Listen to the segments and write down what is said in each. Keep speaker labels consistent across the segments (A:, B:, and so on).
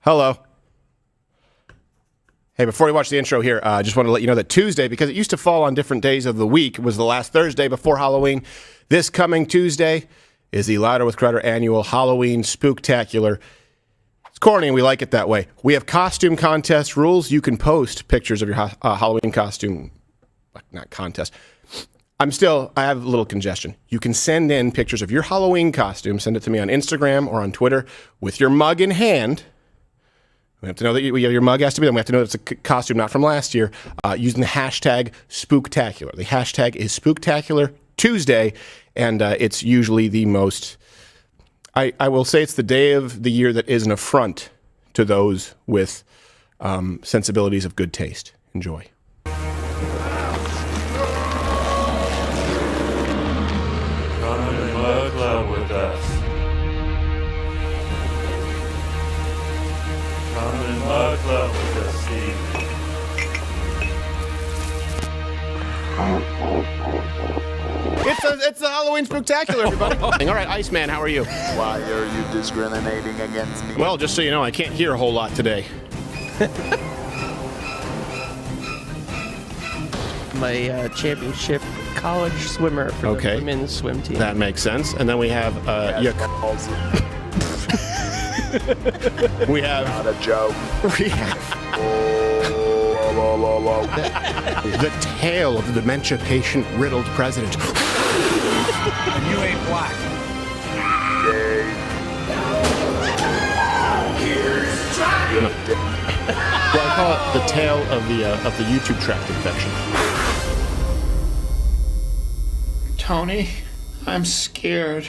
A: Hello. Hey, before we watch the intro here, I just want to let you know that Tuesday, because it used to fall on different days of the week, was the last Thursday before Halloween. This coming Tuesday is the Louder with Crowder annual Halloween Spooktacular. It's corny and we like it that way. We have costume contest rules. You can post pictures of your Halloween costume, not contest. I have a little congestion. You can send in pictures of your Halloween costume. Send it to me on Instagram or on Twitter with your mug in hand. We have to know that your mug has to be there. We have to know that it's a costume not from last year, using the hashtag Spooktacular. The hashtag is Spooktacular Tuesday, and it's usually the most, I will say it's the day of the year that is an affront to those with sensibilities of good taste. Enjoy.
B: MugClub with us. Come in MugClub with us, Steve.
A: It's the Halloween Spooktacular, everybody. All right, Iceman, how are you?
C: Why are you discriminating against me?
A: Well, just so you know, I can't hear a whole lot today.
D: My championship college swimmer for the women's swim team.
A: That makes sense. And then we have we have
C: not a joke.
A: We have the tale of the dementia patient riddled president.
E: And you ain't black.
A: Well, I call it the tale of the YouTube tract infection.
E: Tony, I'm scared.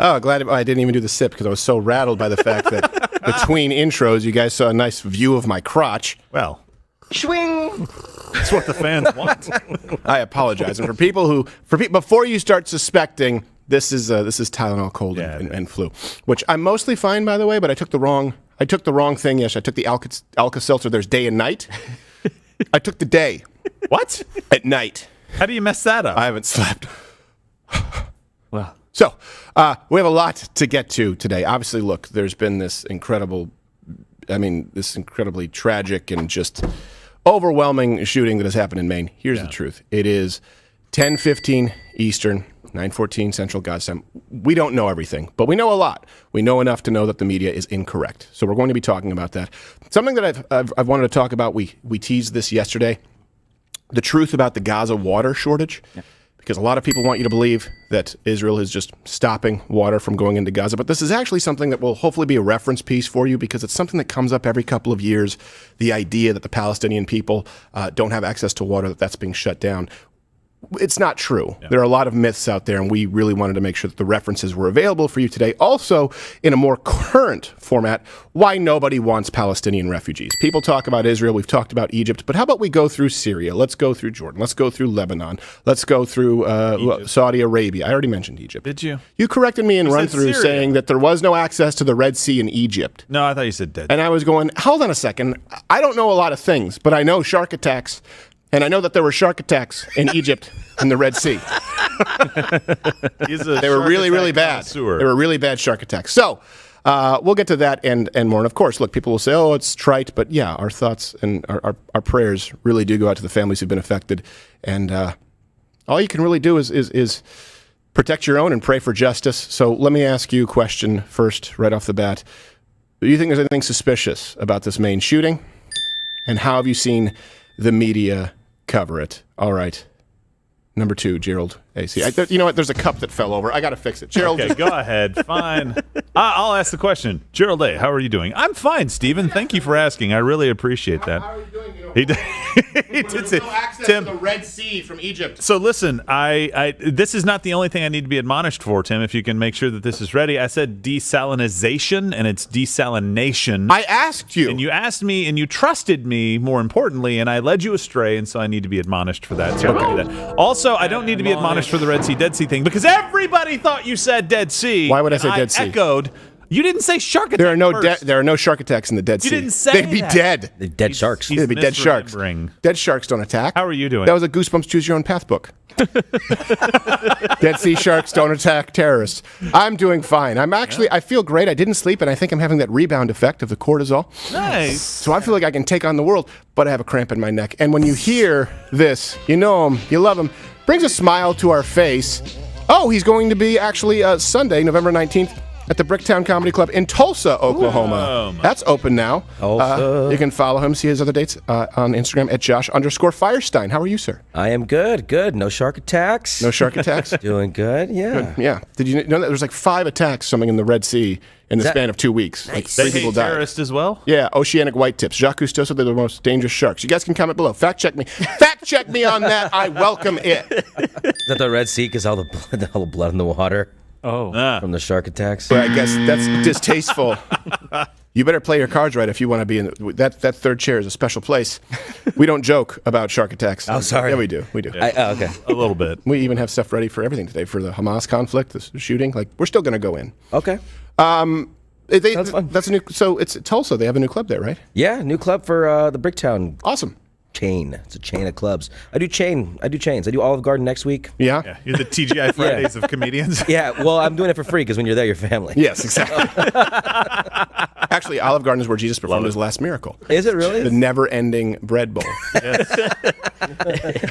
A: Oh, glad I didn't even do the sip because I was so rattled by the fact that between intros, you guys saw a nice view of my crotch.
F: Well,
D: Swing!
F: that's what the fans want.
A: I apologize. And before you start suspecting, this is Tylenol cold and flu, which I'm mostly fine, by the way, but I took the wrong thing. Yes, I took the Alka-Seltzer. There's day and night. I took the day.
F: What?
A: At night.
F: How do you mess that up?
A: I haven't slept.
F: Well,
A: So, we have a lot to get to today. Obviously, look, there's been this incredibly tragic and just overwhelming shooting that has happened in Maine. Here's the truth. It is 10:15 Eastern, 9:14 Central God's time. We don't know everything, but we know a lot. We know enough to know that the media is incorrect. So we're going to be talking about that. Something that I've wanted to talk about, we teased this yesterday, the truth about the Gaza water shortage. Yeah. Because a lot of people want you to believe that Israel is just stopping water from going into Gaza. But this is actually something that will hopefully be a reference piece for you because it's something that comes up every couple of years, the idea that the Palestinian people don't have access to water, that's being shut down. It's not true. Yeah. There are a lot of myths out there, and we really wanted to make sure that the references were available for you today. Also, in a more current format, why nobody wants Palestinian refugees. People talk about Israel. We've talked about Egypt. But how about we go through Syria? Let's go through Jordan. Let's go through Lebanon. Let's go through Saudi Arabia. I already mentioned Egypt.
F: Did you?
A: You corrected me in run-through saying that there was no access to the Red Sea in Egypt.
F: No, I thought you said dead.
A: And I was going, hold on a second. I don't know a lot of things, but I know shark attacks. And I know that there were shark attacks in Egypt and the Red Sea. They were really, really bad. They were really bad shark attacks. So we'll get to that and more. And of course, look, people will say, oh, it's trite. But yeah, our thoughts and our prayers really do go out to the families who've been affected. And all you can really do is protect your own and pray for justice. So let me ask you a question first, right off the bat. Do you think there's anything suspicious about this Maine shooting? And how have you seen the media cover it? All right. Number 2, Gerald AC. You know what? There's a cup that fell over. I got to fix it. Gerald.
F: Okay, go ahead. Fine. I'll ask the question. Gerald A., how are you doing? I'm fine, Stephen. Thank you for asking. I really appreciate that.
A: How are you doing? You know,
F: He did, he did say, Tim.
A: Red Sea from Egypt.
F: So listen, I this is not the only thing I need to be admonished for, Tim. If you can make sure that this is ready. I said desalinization, and it's desalination.
A: I asked you.
F: And you asked me, and you trusted me, more importantly, and I led you astray, and so I need to be admonished for that. So I'll do that. Also, I don't need to be admonished for the Red Sea, Dead Sea thing, because everybody thought you said Dead Sea.
A: Why would I say Dead Sea?
F: I echoed. You didn't say shark attack.
A: There are no shark attacks in the Dead Sea.
F: You didn't say
A: They'd be
F: that.
A: dead.
G: The dead sharks.
F: He's
A: They'd be dead sharks.
F: misremembering.
A: Dead sharks don't attack.
F: How are you doing?
A: That was a Goosebumps Choose Your Own Path book. Dead Sea sharks don't attack terrorists. I'm doing fine. I feel great. I didn't sleep, and I think I'm having that rebound effect of the cortisol.
F: Nice.
A: So I feel like I can take on the world, but I have a cramp in my neck. And when you hear this, you know him, you love him, brings a smile to our face. Oh, he's going to be actually Sunday, November 19th, at the Bricktown Comedy Club in Tulsa, Oklahoma. That's open now. You can follow him, see his other dates on Instagram at Josh_Firestine. How are you, sir?
G: I am good. Good. No shark attacks.
A: No shark attacks?
G: Doing good. Yeah.
A: Yeah. Did you know that there's like 5 attacks something in the Red Sea in the span of 2 weeks? Like 3
F: They
A: people
F: hate
A: died. Terrorists
F: as well?
A: Yeah, oceanic white tips. Jacques Cousteau said they're the most dangerous sharks. You guys can comment below. Fact check me. Fact check me on that. I welcome it.
G: Is that the Red Sea? Because all the blood in the water. From the shark attacks.
A: But I guess that's distasteful. You better play your cards right if you want to be in that third chair is a special place. We don't joke about shark attacks.
G: Oh, sorry.
A: Yeah, we do. We do.
G: Okay.
F: A little bit.
A: We even have stuff ready for everything today for the Hamas conflict, the shooting. Like we're still going to go in.
G: Okay.
A: That's fun. That's a new. So it's Tulsa. They have a new club there, right?
G: Yeah, new club for the Bricktown.
A: Awesome.
G: Chain. It's a chain of clubs. I do chains. I do Olive Garden next week.
A: Yeah.
F: You're the TGI Fridays of comedians.
G: Yeah, well, I'm doing it for free because when you're there, you're family.
A: Yes, exactly. Actually, Olive Garden is where Jesus performed his last miracle.
G: Is it really?
A: The never-ending bread bowl.
F: Yes.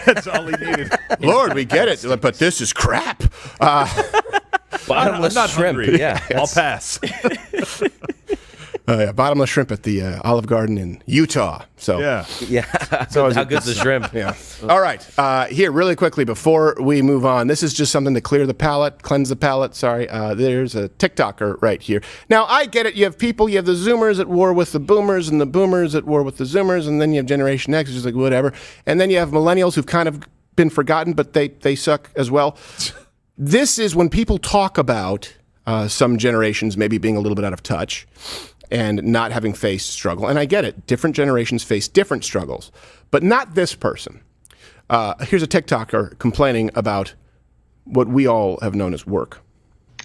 F: That's all he needed.
A: Lord, we get it, but this is crap.
G: Bottomless
F: I'm not
G: shrimp.
F: hungry.
G: Yeah.
F: I'll pass.
A: Bottomless shrimp at the Olive Garden in Utah. So
G: Yeah.
A: So
G: How good's the shrimp?
A: Yeah. All right. Here, really quickly before we move on, this is just something to clear the palate, cleanse the palate. Sorry. There's a TikToker right here. Now, I get it. You have people, you have the Zoomers at war with the Boomers, and the Boomers at war with the Zoomers, and then you have Generation X, which is like whatever. And then you have Millennials who've kind of been forgotten, but they suck as well. This is when people talk about some generations maybe being a little bit out of touch and not having faced struggle. And I get it. Different generations face different struggles, but not this person. Here's a TikToker complaining about what we all have known as work.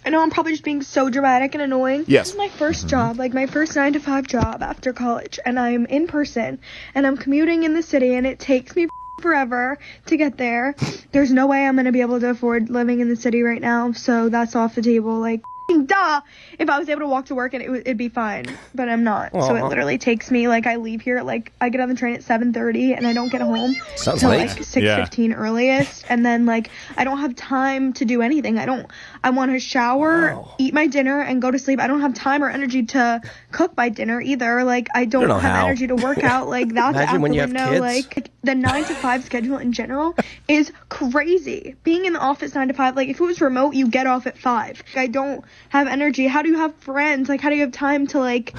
H: I know I'm probably just being so dramatic and annoying.
A: Yes.
H: This is my first job, like my first 9-to-5 job after college, and I'm in person, and I'm commuting in the city, and it takes me forever to get there. There's no way I'm going to be able to afford living in the city right now, so that's off the table. Like, duh, if I was able to walk to work and it'd be fine, but I'm not. So it literally takes me, like, I leave here, like, I get on the train at 7:30 and I don't get home till
G: late.
H: like 6:15 earliest, and then like I don't have time to do anything. I want to shower, eat my dinner, and go to sleep. I don't have time or energy to cook my dinner either. Like I don't
G: know
H: have
G: how.
H: energy to work out. Like that's
G: Imagine
H: out
G: when
H: the
G: you have
H: window.
G: kids.
H: Like the 9-to-5 schedule in general is crazy. Being in the office 9 to 5, like if it was remote, you get off at 5. I don't have energy. How do you have friends? Like how do you have time to like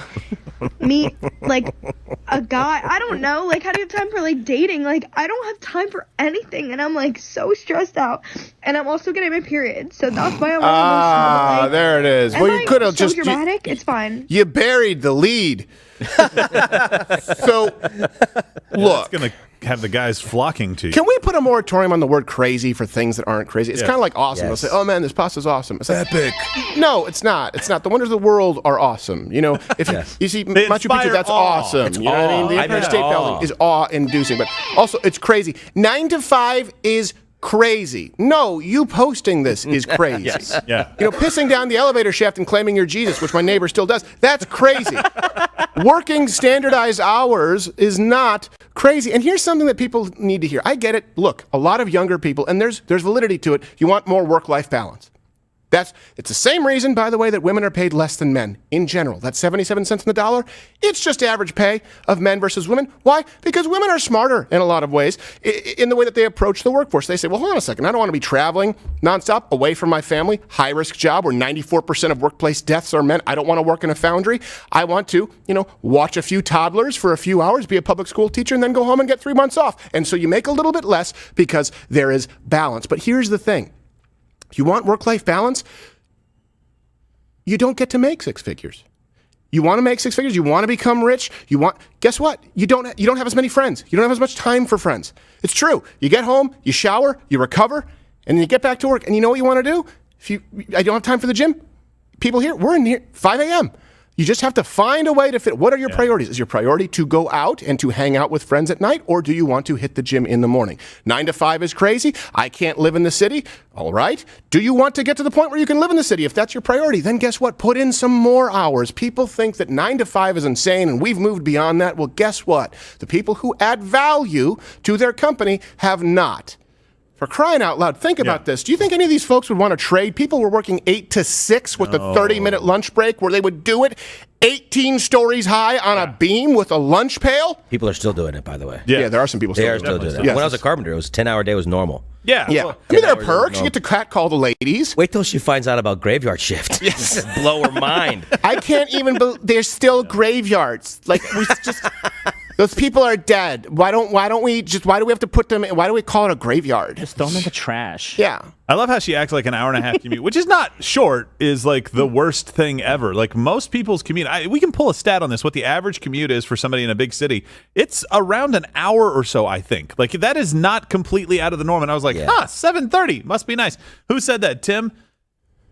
H: meet like a guy? I don't know. Like how do you have time for like dating? Like I don't have time for anything, and I'm like so stressed out. And I'm also getting my period, so that's why I'm like,
A: there it is.
H: am
A: Well,
H: I
A: you could have
H: so
A: just
H: dramatic. It's fine.
A: you buried the lead. So, look.
F: It's going to have the guys flocking to you.
A: Can we put a moratorium on the word crazy for things that aren't crazy? It's kind of like awesome.
G: Yes.
A: They'll say, oh man, this pasta's awesome. It's like, epic. No, it's not. It's not. The wonders of the world are awesome. You know, if you see Machu Picchu,
F: inspire
A: that's
F: awe.
A: awesome.
F: It's
A: You know what I mean? The
G: awe.
A: Empire
G: I mean,
A: State
G: awe.
A: Building is awe-inducing, but also it's crazy. 9 to 5 is crazy. No, you posting this is crazy.
G: Yes.
F: Yeah.
A: You know, pissing down the elevator shaft and claiming you're Jesus, which my neighbor still does, that's crazy. Working standardized hours is not crazy. And here's something that people need to hear. I get it. Look, a lot of younger people, and there's validity to it, you want more work-life balance. It's the same reason, by the way, that women are paid less than men in general. That's 77 cents on the dollar. It's just average pay of men versus women. Why? Because women are smarter in a lot of ways in the way that they approach the workforce. They say, well, hold on a second. I don't want to be traveling nonstop away from my family, high-risk job where 94% of workplace deaths are men. I don't want to work in a foundry. I want to, watch a few toddlers for a few hours, be a public school teacher, and then go home and get 3 months off. And so you make a little bit less because there is balance. But here's the thing. If you want work-life balance, you don't get to make six figures. You want to make six figures, you want to become rich, guess what? You don't have as many friends. You don't have as much time for friends. It's true. You get home, you shower, you recover, and then you get back to work. And you know what you want to do? I don't have time for the gym. People here, we're in here 5 a.m. You just have to find a way to fit. What are your priorities? Is your priority to go out and to hang out with friends at night, or do you want to hit the gym in the morning? 9 to 5 is crazy. I can't live in the city. All right. Do you want to get to the point where you can live in the city? If that's your priority, then guess what? Put in some more hours. People think that 9 to 5 is insane, and we've moved beyond that. Well, guess what? The people who add value to their company have not. For crying out loud, think about this. Do you think any of these folks would want to trade? People were working 8 to 6 with a 30-minute lunch break where they would do it 18 stories high on a beam with a lunch pail.
G: People are still doing it, by the way.
A: Yeah, there are some people
G: They
A: still
G: are still doing it.
A: Yes.
G: When I was a carpenter, it was 10-hour day was normal.
F: Yeah.
A: I mean, there are perks. You get to catcall the ladies.
G: Wait till she finds out about graveyard shift. Yes. Blow her mind.
A: I can't even believe there's still graveyards. Like, we just... Those people are dead. Why do we have to put them in? Why do we call it a graveyard?
I: Just throw them in the trash.
A: Yeah.
F: I love how she acts like an hour and a half commute, which is not short, is like the worst thing ever. Like most people's commute, we can pull a stat on this, what the average commute is for somebody in a big city. It's around an hour or so, I think. Like that is not completely out of the norm. And I was like, 7:30, must be nice. Who said that, Tim?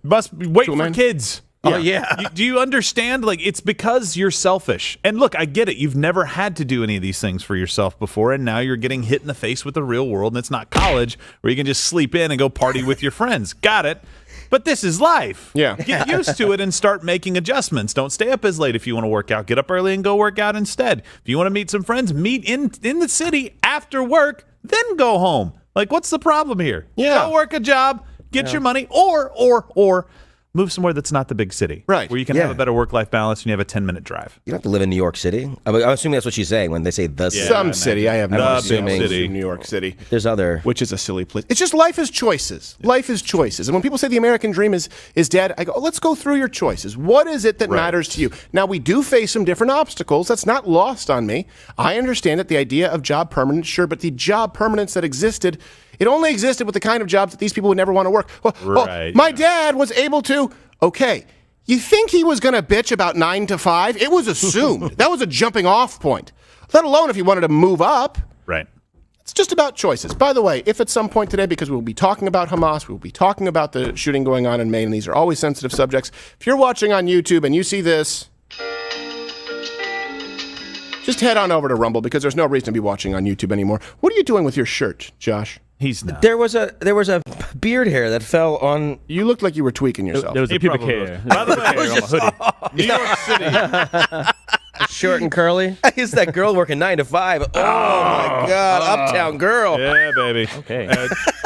F: Must be wait for kids.
G: Oh, yeah.
F: Do you understand? Like, it's because you're selfish. And look, I get it. You've never had to do any of these things for yourself before, and now you're getting hit in the face with the real world, and it's not college where you can just sleep in and go party with your friends. Got it. But this is life.
A: Yeah.
F: Get used to it and start making adjustments. Don't stay up as late if you want to work out. Get up early and go work out instead. If you want to meet some friends, meet in the city after work, then go home. Like, what's the problem here?
A: Yeah.
F: Go work a job, get your money, or move somewhere that's not the big city.
A: Right.
F: Where you can have a better work-life balance and you have a 10-minute drive.
G: You don't have to live in New York City. I'm assuming that's what she's saying when they say the city.
A: Some city. I have no
F: assuming
A: assuming New York City.
G: There's other.
A: Which is a silly place. It's just life is choices. Life is choices. And when people say the American dream is dead, I go, let's go through your choices. What is it that matters to you? Now, we do face some different obstacles. That's not lost on me. I understand that the idea of job permanence, sure, but the job permanence that existed, it only existed with the kind of jobs that these people would never want to work. Well, my dad was able to. Okay, you think he was going to bitch about 9 to 5? It was assumed. That was a jumping off point, let alone if he wanted to move up.
F: Right.
A: It's just about choices. By the way, if at some point today, because we'll be talking about Hamas, we'll be talking about the shooting going on in Maine, and these are always sensitive subjects. If you're watching on YouTube and you see this, just head on over to Rumble because there's no reason to be watching on YouTube anymore. What are you doing with your shirt, Josh?
F: He's not.
G: There was a beard hair that fell on.
A: You looked like you were tweaking yourself.
I: There was a pubic hair.
F: By the way, New York City.
D: Short and curly.
G: Is that girl working 9 to 5? Oh, my God. Uptown girl.
F: Yeah, baby.
I: Okay.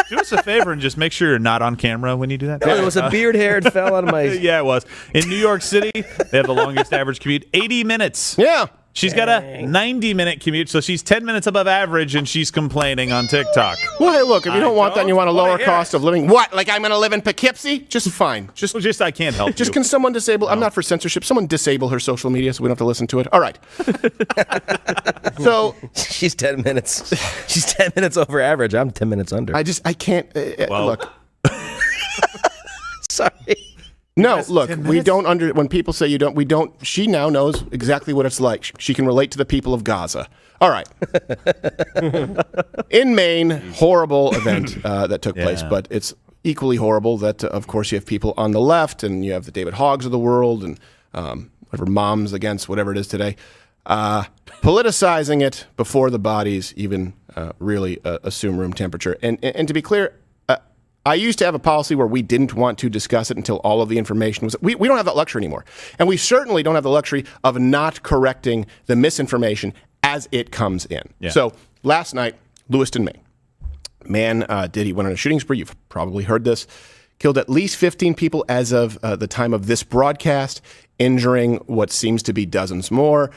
F: Do us a favor and just make sure you're not on camera when you do that.
G: No, there was a beard hair that fell on my.
F: Yeah, it was. In New York City, they have the longest average commute, 80 minutes.
A: Yeah.
F: She's got a 90-minute commute, so she's 10 minutes above average, and she's complaining on TikTok.
A: Well, hey, look, if you don't want that and you want a lower cost of living, what? Like I'm going to live in Poughkeepsie? Just fine.
F: Just I can't help you.
A: Just can someone disable? I'm not for censorship. Someone disable her social media so we don't have to listen to it. All right. So
G: she's 10 minutes. She's 10 minutes over average. I'm 10 minutes under.
A: I can't. Look.
G: Sorry.
A: No, look, we don't when people say we don't, she now knows exactly what it's like. She can relate to the people of Gaza. All right. In Maine, horrible event that took place, but it's equally horrible that, of course, you have people on the left and you have the David Hoggs of the world and whatever moms against whatever it is today, politicizing it before the bodies even really assume room temperature. And to be clear, I used to have a policy where we didn't want to discuss it until all of the information was... We don't have that luxury anymore. And we certainly don't have the luxury of not correcting the misinformation as it comes in. Yeah. So last night, Lewiston, Maine. Man, he went on a shooting spree. You've probably heard this. killed at least 15 people as of the time of this broadcast, injuring what seems to be dozens more.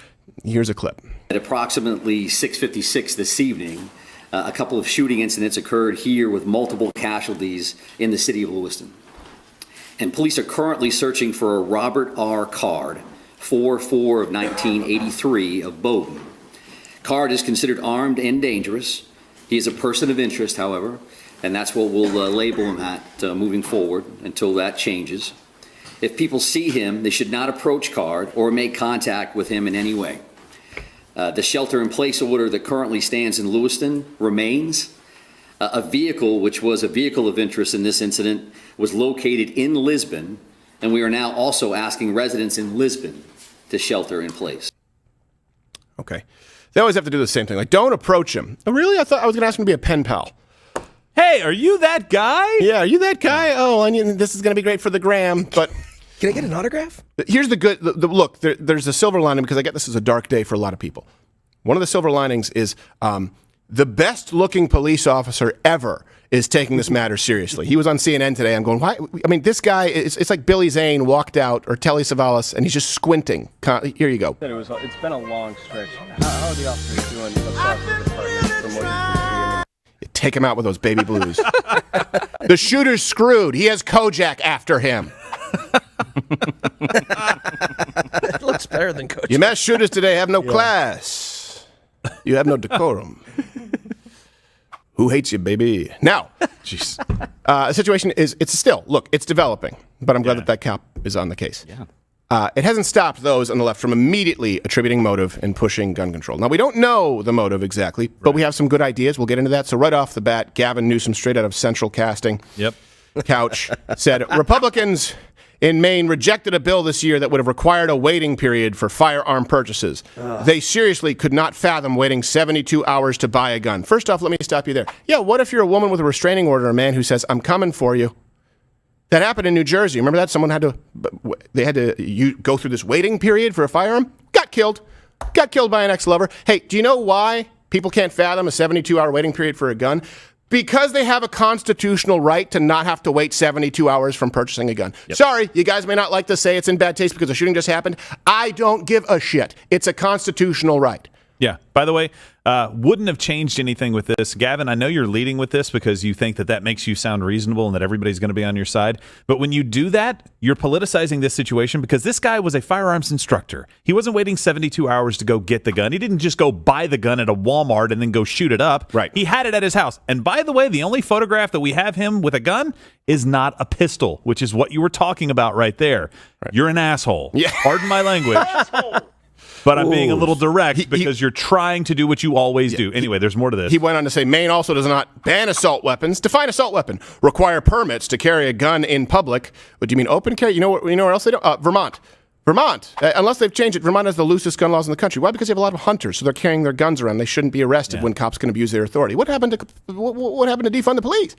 A: Here's a clip.
J: At approximately 6:56 this evening, a couple of shooting incidents occurred here with multiple casualties in the city of Lewiston. And police are currently searching for a Robert R. Card, 4/4 of 1983 of Bowdoin. Card is considered armed and dangerous. He is a person of interest, however, and that's what we'll label him at moving forward until that changes. If people see him, they should not approach Card or make contact with him in any way. The shelter-in-place order that currently stands in Lewiston remains. A vehicle, which was a vehicle of interest in this incident, was located in Lisbon, and we are now also asking residents in Lisbon to shelter in place.
A: Okay. They always have to do the same thing. Like, don't approach him. Oh, really? I thought I was going to ask him to be a pen pal.
F: Hey, are you that guy?
A: Yeah, are you that guy? Oh, this is going to be great for the gram, but...
K: Can I get an autograph?
A: Here's the good... Look, there's a silver lining, because I get this is a dark day for a lot of people. One of the silver linings is the best-looking police officer ever is taking this matter seriously. He was on CNN today. I'm going, why? I mean, this guy, it's like Billy Zane walked out, or Telly Savalas, and he's just squinting. Here you go.
D: It's been a long stretch. How are the officers doing across the department from what you can see?
A: Take him out with those baby blues. The shooter's screwed. He has Kojak after him.
K: It looks better than Kojak.
A: You mass shooters today have no class. You have no decorum. Who hates you, baby? Now, the situation is, it's developing, but I'm glad that cop is on the case.
I: Yeah.
A: It hasn't stopped those on the left from immediately attributing motive and pushing gun control. Now, we don't know the motive exactly, but we have some good ideas. We'll get into that. So right off the bat, Gavin Newsom, straight out of Central Casting Couch, said Republicans in Maine rejected a bill this year that would have required a waiting period for firearm purchases. They seriously could not fathom waiting 72 hours to buy a gun. First off, let me stop you there. Yeah, what if you're a woman with a restraining order, a man who says, I'm coming for you? That happened in New Jersey. Remember that? Someone had to go through this waiting period for a firearm? Got killed by an ex-lover. Hey, do you know why people can't fathom a 72-hour waiting period for a gun? Because they have a constitutional right to not have to wait 72 hours from purchasing a gun. Sorry, you guys may not like to say it's in bad taste because the shooting just happened. I don't give a shit. It's a constitutional right.
F: Yeah. By the way, wouldn't have changed anything with this. Gavin, I know you're leading with this because you think that makes you sound reasonable and that everybody's going to be on your side. But when you do that, you're politicizing this situation because this guy was a firearms instructor. He wasn't waiting 72 hours to go get the gun. He didn't just go buy the gun at a Walmart and then go shoot it up.
A: Right.
F: He had it at his house. And by the way, the only photograph that we have him with a gun is not a pistol, which is what you were talking about right there. Right. You're an asshole. Yeah. Pardon my language. But I'm being a little direct because you're trying to do what you always do. Anyway, there's more to this.
A: He went on to say, Maine also does not ban assault weapons, define assault weapon, require permits to carry a gun in public. What do you mean open carry? You know where else they don't? Vermont. Unless they've changed it, Vermont has the loosest gun laws in the country. Why? Because you have a lot of hunters, so they're carrying their guns around. They shouldn't be arrested when cops can abuse their authority. What happened to defund the police?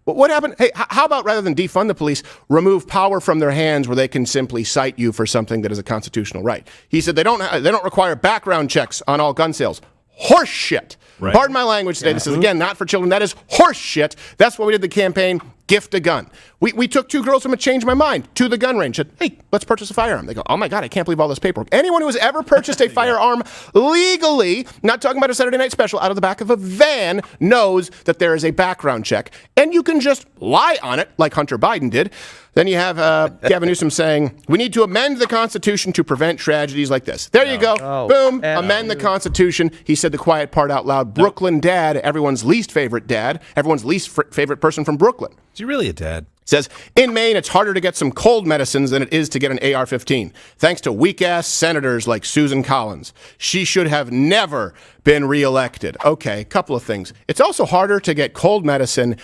A: What happened? Hey, how about rather than defund the police, remove power from their hands where they can simply cite you for something that is a constitutional right? He said they don't require background checks on all gun sales. Horse shit. Right. Pardon my language today. This is, again, not for children. That is horse shit. That's why we did the campaign, Gift a Gun. We took two girls from a Change My Mind to the gun range. Said, hey, let's purchase a firearm. They go, oh my God, I can't believe all this paperwork. Anyone who has ever purchased a firearm legally, not talking about a Saturday night special, out of the back of a van, knows that there is a background check. And you can just lie on it, like Hunter Biden did. Then you have Gavin Newsom saying, we need to amend the Constitution to prevent tragedies like this. There you go. Boom. Amend the Constitution. He said the quiet part out loud. Brooklyn dad, everyone's least favorite favorite person from Brooklyn.
F: Is he really a dad?
A: Says, in Maine, it's harder to get some cold medicines than it is to get an AR-15, thanks to weak-ass senators like Susan Collins. She should have never been reelected. Okay, a couple of things. It's also harder to get cold medicine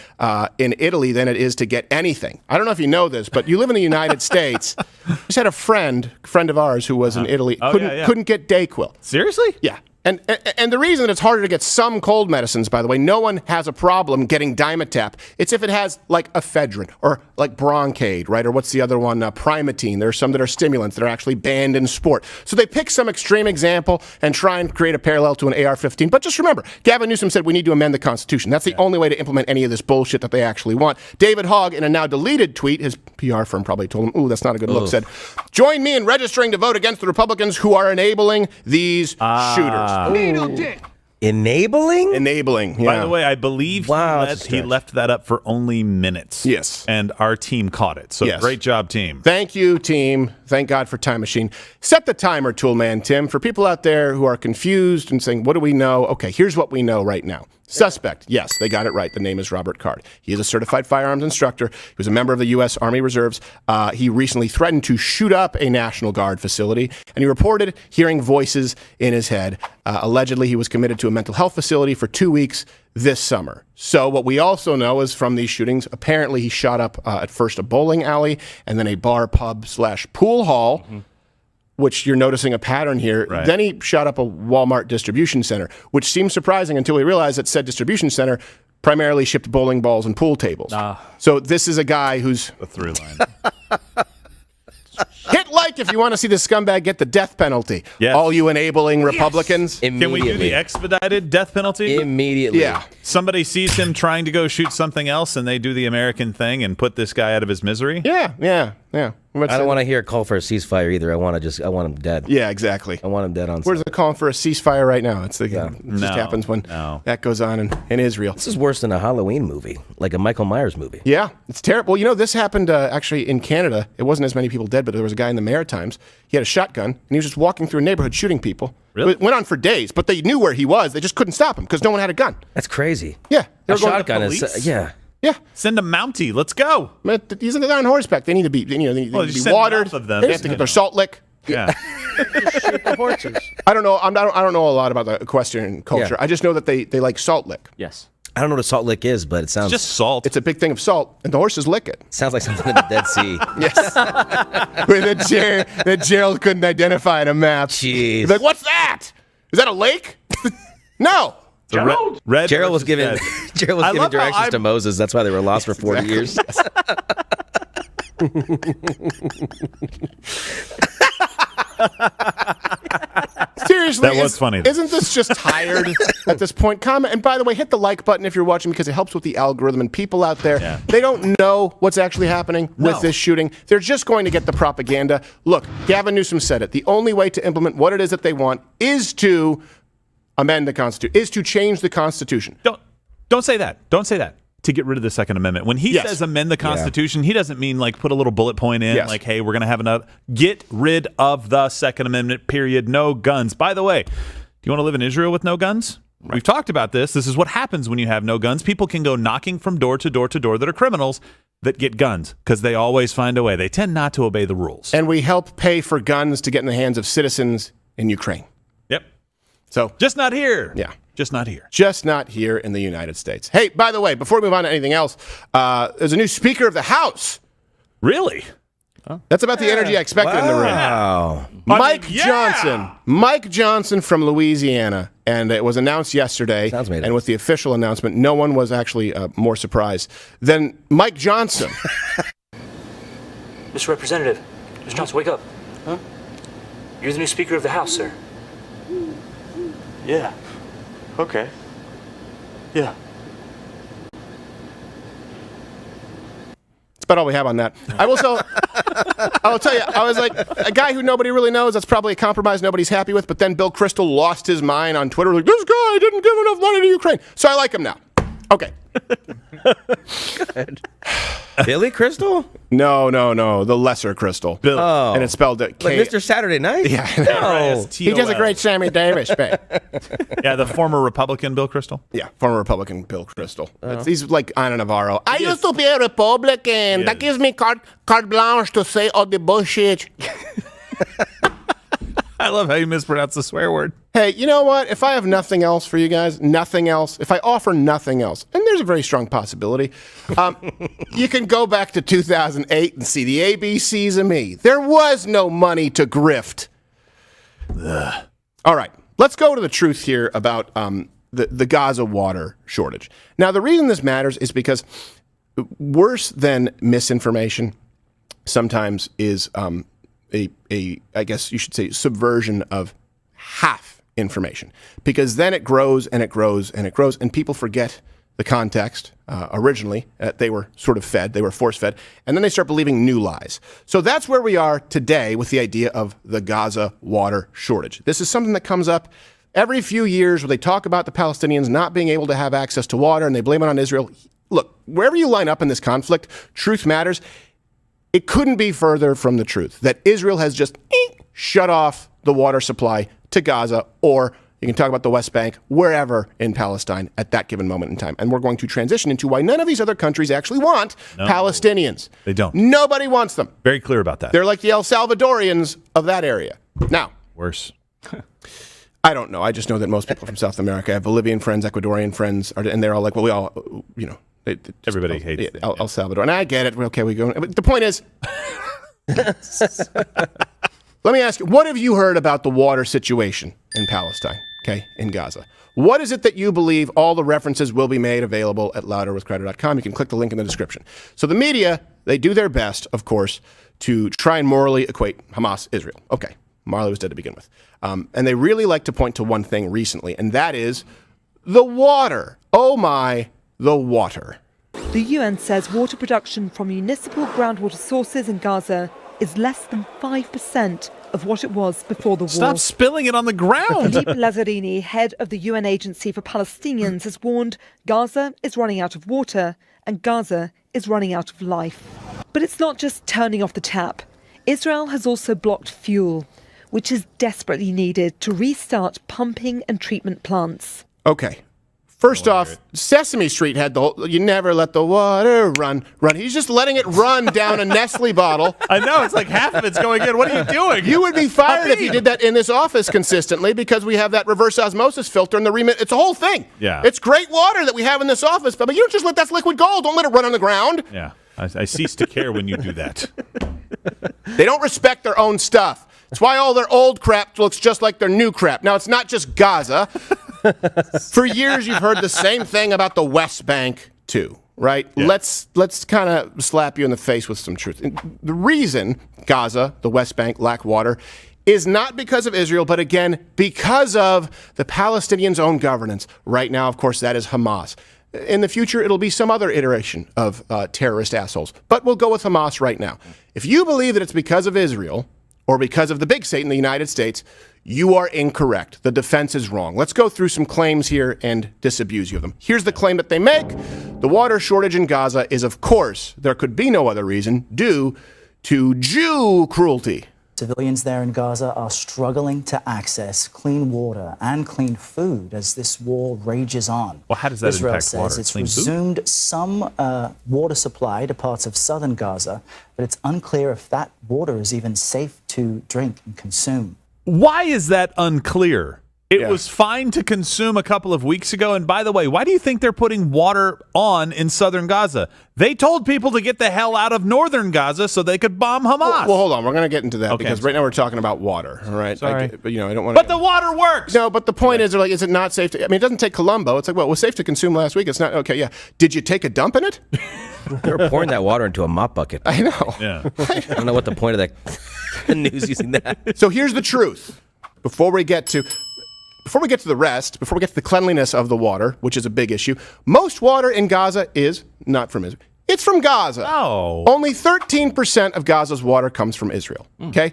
A: in Italy than it is to get anything. I don't know if you know this, but you live in the United States. We just had a friend of ours who was in Italy, couldn't get Dayquil.
F: Seriously?
A: Yeah. And the reason that it's harder to get some cold medicines, by the way, no one has a problem getting Dimetap. It's if it has like ephedrine or like Broncaid, right? Or what's the other one? Primatine. There are some that are stimulants that are actually banned in sport. So they pick some extreme example and try and create a parallel to an AR-15. But just remember, Gavin Newsom said we need to amend the Constitution. That's the only way to implement any of this bullshit that they actually want. David Hogg, in a now deleted tweet, his PR firm probably told him, ooh, that's not a good look, said, join me in registering to vote against the Republicans who are enabling these shooters.
K: Enabling?
A: Enabling, yeah.
F: By the way, I believe he left that up for only minutes.
A: Yes.
F: And our team caught it. So great job, team.
A: Thank you, team. Thank God for Time Machine. Set the timer, Toolman Tim. For people out there who are confused and saying, what do we know? Okay, here's what we know right now. Suspect, yes, they got it right. The name is Robert Card. He is a certified firearms instructor. He was a member of the U.S. Army Reserves. He recently threatened to shoot up a National Guard facility, and he reported hearing voices in his head. Allegedly, he was committed to a mental health facility for 2 weeks this summer. So what we also know is from these shootings, apparently he shot up at first a bowling alley and then a bar, pub / pool hall, which you're noticing a pattern here.
F: Right.
A: Then he shot up a Walmart distribution center, which seems surprising until we realized that said distribution center primarily shipped bowling balls and pool tables. So this is a guy who's
F: a through line.
A: Hit like if you want to see the scumbag get the death penalty.
F: Yes.
A: All you enabling Republicans.
F: Can we do the expedited death penalty?
K: Immediately.
A: Yeah.
F: Somebody sees him trying to go shoot something else, and they do the American thing and put this guy out of his misery?
A: Yeah.
K: I don't want to hear a call for a ceasefire either. I want him dead.
A: Yeah, exactly.
K: I want him dead on.
A: Where's the call for a ceasefire right now? It just happens when that goes on in Israel.
K: This is worse than a Halloween movie, like a Michael Myers movie.
A: Yeah, it's terrible. Well, you know, this happened actually in Canada. It wasn't as many people dead, but there was a guy in the Maritimes. He had a shotgun, and he was just walking through a neighborhood shooting people.
F: Really?
A: It went on for days, but they knew where he was. They just couldn't stop him because no one had a gun.
K: That's crazy.
A: Yeah.
K: A shotgun is
A: Yeah.
F: Send a Mountie. Let's go.
A: He's on horseback. They need to be, they need to be watered.
F: Of them.
A: They have to get their salt lick.
F: Yeah.
K: shoot the horses.
A: I don't know. I don't know a lot about the equestrian culture.
K: Yeah.
A: I just know that they like salt lick.
I: Yes.
K: I don't know what a salt lick is, but it sounds
F: Just salt.
A: It's a big thing of salt, and the horses lick it.
K: sounds like something in the Dead Sea.
A: Yes. that Gerald couldn't identify on a map.
K: Jeez.
A: He's like, what's that? Is that a lake? No.
F: Red
K: Gerald was
F: versus
K: giving
F: dead.
K: Gerald was giving directions to Moses. That's why they were lost for 40 years.
A: Seriously,
F: That was funny.
A: Isn't this just tired at this point? Comment, and by the way, hit the like button if you're watching because it helps with the algorithm. And people out there, they don't know what's actually happening with this shooting. They're just going to get the propaganda. Look, Gavin Newsom said it. The only way to implement what it is that they want is to amend the Constitution, is to change the Constitution.
F: Don't say that. Don't say that. To get rid of the Second Amendment. When he says amend the Constitution, he doesn't mean like put a little bullet point in, like, hey, we're going to have another. Get rid of the Second Amendment, period. No guns. By the way, do you want to live in Israel with no guns? Right. We've talked about this. This is what happens when you have no guns. People can go knocking from door to door to door that are criminals that get guns because they always find a way. They tend not to obey the rules.
A: And we help pay for guns to get in the hands of citizens in Ukraine.
F: Yep.
A: So
F: just not here.
A: Yeah.
F: Just not here.
A: Just not here in the United States. Hey, by the way, before we move on to anything else, there's a new Speaker of the House.
F: Really?
A: That's about the energy I expected in the room.
K: Wow.
A: Mike Johnson. Mike Johnson from Louisiana. And it was announced yesterday. And with the official announcement, no one was actually more surprised than Mike Johnson.
L: Mr. Representative, Mr. Johnson, wake up. Huh? You're the new Speaker of the House, sir.
B: Yeah. Okay. Yeah.
A: That's about all we have on that. I will tell you, I was like, a guy who nobody really knows, that's probably a compromise nobody's happy with, but then Bill Kristol lost his mind on Twitter, like, this guy didn't give enough money to Ukraine. So I like him now. Okay.
K: Good. Billy Crystal?
A: No. The lesser Crystal.
F: Bill.
K: Oh.
A: And it's spelled
K: like Mr. Saturday Night?
A: Yeah.
K: No.
A: He does a great Sammy Davis bit.
F: Yeah, the former Republican Bill Kristol.
A: Yeah, former Republican Bill Kristol. He's like Ana Navarro. I used to be a Republican. That gives me carte blanche to say all the bullshit.
F: I love how you mispronounce the swear word.
A: Hey, you know what? If I have nothing else for you guys, nothing else, if I offer nothing else, and there's a very strong possibility, you can go back to 2008 and see the ABCs of me. There was no money to grift. All right. let's go to the truth here about the Gaza water shortage. Now, the reason this matters is because worse than misinformation sometimes is I guess you should say, subversion of half information, because then it grows and it grows and it grows, and people forget the context. Originally, they were sort of fed, they were force-fed, and then they start believing new lies. So that's where we are today with the idea of the Gaza water shortage. This is something that comes up every few years where they talk about the Palestinians not being able to have access to water, and they blame it on Israel. Look, wherever you line up in this conflict, truth matters. It couldn't be further from the truth that Israel has just shut off the water supply to Gaza, or you can talk about the West Bank, wherever in Palestine at that given moment in time. And we're going to transition into why none of these other countries actually want Palestinians.
F: They don't.
A: Nobody wants them.
F: Very clear about that.
A: They're like the El Salvadorians of that area. Now,
F: worse.
A: I don't know. I just know that most people from South America have Bolivian friends, Ecuadorian friends, and they're all like, well, we all,
F: everybody hates
A: El Salvador. And I get it. Okay, we go. But the point is, let me ask you, what have you heard about the water situation in Palestine, in Gaza? What is it that you believe? All the references will be made available at louderwithcrowder.com. You can click the link in the description. So the media, they do their best, of course, to try and morally equate Hamas, Israel. Okay, Marley was dead to begin with. And they really like to point to one thing recently, and that is the water. Oh my, the water.
M: The UN says water production from municipal groundwater sources in Gaza is less than 5% of what it was before the war.
F: Stop spilling it on the ground.
M: Philippe Lazzarini, head of the UN Agency for Palestinians, has warned Gaza is running out of water and Gaza is running out of life. But it's not just turning off the tap. Israel has also blocked fuel, which is desperately needed to restart pumping and treatment plants.
A: Okay. First off, Sesame Street had the whole, you never let the water run. He's just letting it run down a Nestle bottle.
F: I know, it's like half of it's going in. What are you doing?
A: You would be fired if you did that in this office consistently, because we have that reverse osmosis filter in the remit. It's a whole thing.
F: Yeah.
A: It's great water that we have in this office, but you don't just let that's liquid gold. Don't let it run on the ground.
F: Yeah. I cease to care when you do that.
A: They don't respect their own stuff. That's why all their old crap looks just like their new crap. Now, it's not just Gaza. For years, you've heard the same thing about the West Bank, too, right? Yeah. Let's kind of slap you in the face with some truth. The reason Gaza, the West Bank, lack water is not because of Israel, but again, because of the Palestinians' own governance. Right now, of course, that is Hamas. In the future, it'll be some other iteration of terrorist assholes. But we'll go with Hamas right now. If you believe that it's because of Israel or because of the big Satan, the United States, you are incorrect. The defense is wrong. Let's go through some claims here and disabuse you of them. Here's the claim that they make. The water shortage in Gaza is, of course, there could be no other reason, due to Jew cruelty.
N: Civilians there in Gaza are struggling to access clean water and clean food as this war rages on.
F: Well, how does that
N: Israel
F: impact
N: says
F: water?
N: it's
F: Clean
N: resumed
F: food?
N: some water supply to parts of southern Gaza, but it's unclear if that water is even safe to drink and consume.
F: Why is that unclear? It was fine to consume a couple of weeks ago. And by the way, why do you think they're putting water on in southern Gaza? They told people to get the hell out of northern Gaza so they could bomb Hamas.
A: Well, hold on. We're going to get into that because right now we're talking about water. All right.
F: Sorry.
A: I don't want.
F: But the water works.
A: No, but the point is, they're like, is it not safe to? I mean, it doesn't take Colombo. It's like, well, it was safe to consume last week. It's not okay. Yeah. Did you take a dump in it?
K: They were pouring that water into a mop bucket.
A: I know.
F: Yeah.
K: I don't know what the point of that the news using that.
A: So here's the truth. Before we get to the rest, before we get to the cleanliness of the water, which is a big issue, most water in Gaza is not from Israel. It's from Gaza.
F: Oh.
A: Only 13% of Gaza's water comes from Israel. Okay?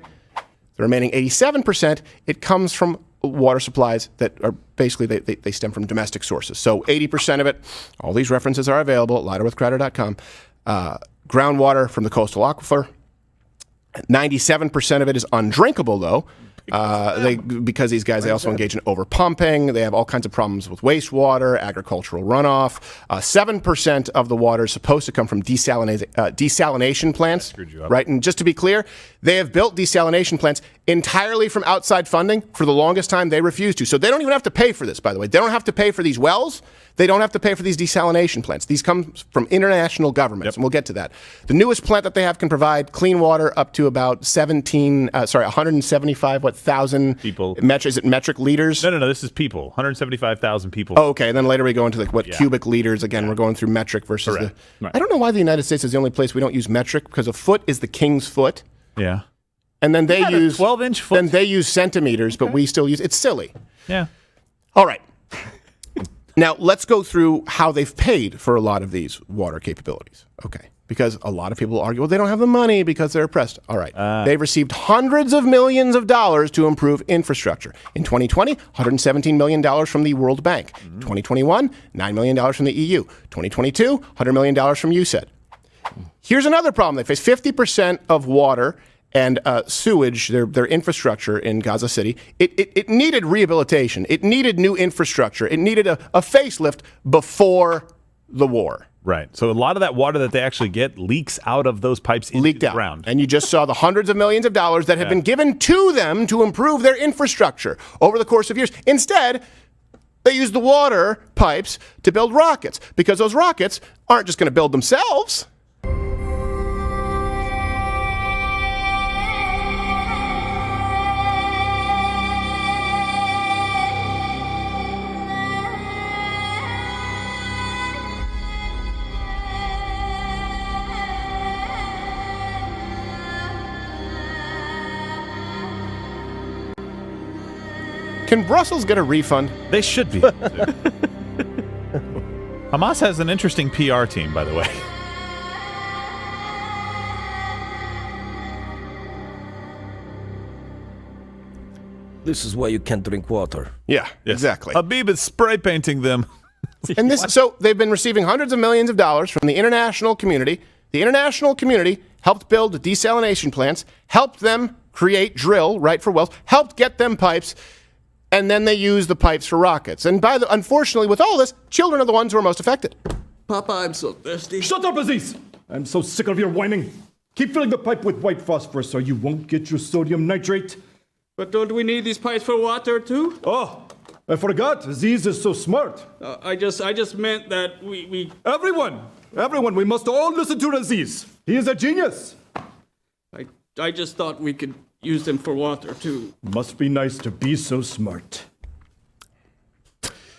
A: The remaining 87%, it comes from water supplies that are basically, they stem from domestic sources. So 80% of it, all these references are available at louderwithcrowder.com. Groundwater from the coastal aquifer. 97% of it is undrinkable, though. Because these guys, they also engage in overpumping. They have all kinds of problems with wastewater, agricultural runoff. 7% of the water is supposed to come from desalination plants.
F: Screwed you up.
A: Right? And just to be clear, They have built desalination plants entirely from outside funding. For the longest time, they refused to. So they don't even have to pay for this, by the way. They don't have to pay for these wells. They don't have to pay for these desalination plants. These come from international governments, and we'll get to that. The newest plant that they have can provide clean water up to about 175,000
F: people.
A: Is it metric liters?
F: No. This is people. 175,000 people.
A: Oh, okay. And then later we go into cubic liters. Again, we're going through metric versus
F: Correct.
A: I don't know why the United States is the only place we don't use metric, because a foot is the king's foot.
F: Yeah.
A: And then they use
F: 12-inch foot.
A: Then they use centimeters, but we still use it's silly.
F: Yeah.
A: All right. Now, let's go through how they've paid for a lot of these water capabilities. Okay. Because a lot of people argue, well, they don't have the money because they're oppressed. All right. They've received hundreds of millions of dollars to improve infrastructure. In 2020, $117 million from the World Bank. 2021, $9 million from the EU. 2022, $100 million from USAID. Here's another problem they face. 50% of water and sewage, their infrastructure in Gaza City, it needed rehabilitation. It needed new infrastructure. It needed a facelift before the war.
F: Right. So a lot of that water that they actually get leaks out of those pipes into the ground.
A: And you just saw the hundreds of millions of dollars that have been given to them to improve their infrastructure over the course of years. Instead, they use the water pipes to build rockets, because those rockets aren't just going to build themselves. Can Brussels get a refund?
F: They should be. Hamas has an interesting PR team, by the way.
G: This is why you can't drink water.
A: Yeah, exactly.
F: Habib is spray painting them.
A: And so they've been receiving hundreds of millions of dollars from the international community. The international community helped build desalination plants, helped them drill for wells, helped get them pipes, and then they use the pipes for rockets. And unfortunately, with all this, children are the ones who are most affected.
O: Papa, I'm so thirsty.
P: Shut up, Aziz! I'm so sick of your whining. Keep filling the pipe with white phosphorus so you won't get your sodium nitrate.
O: But don't we need these pipes for water too?
P: Oh, I forgot. Aziz is so smart.
O: I just meant that we...
P: Everyone, we must all listen to Aziz. He is a genius.
O: I just thought we could use them for water too.
P: Must be nice to be so smart.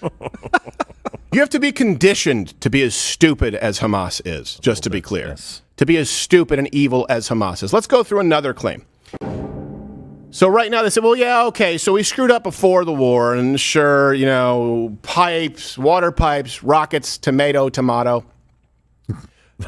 A: You have to be conditioned to be as stupid as Hamas is, just to be clear. Yes. To be as stupid and evil as Hamas is. Let's go through another claim. So right now they said, well, yeah, okay, so we screwed up before the war, and sure, pipes, water pipes, rockets, tomato.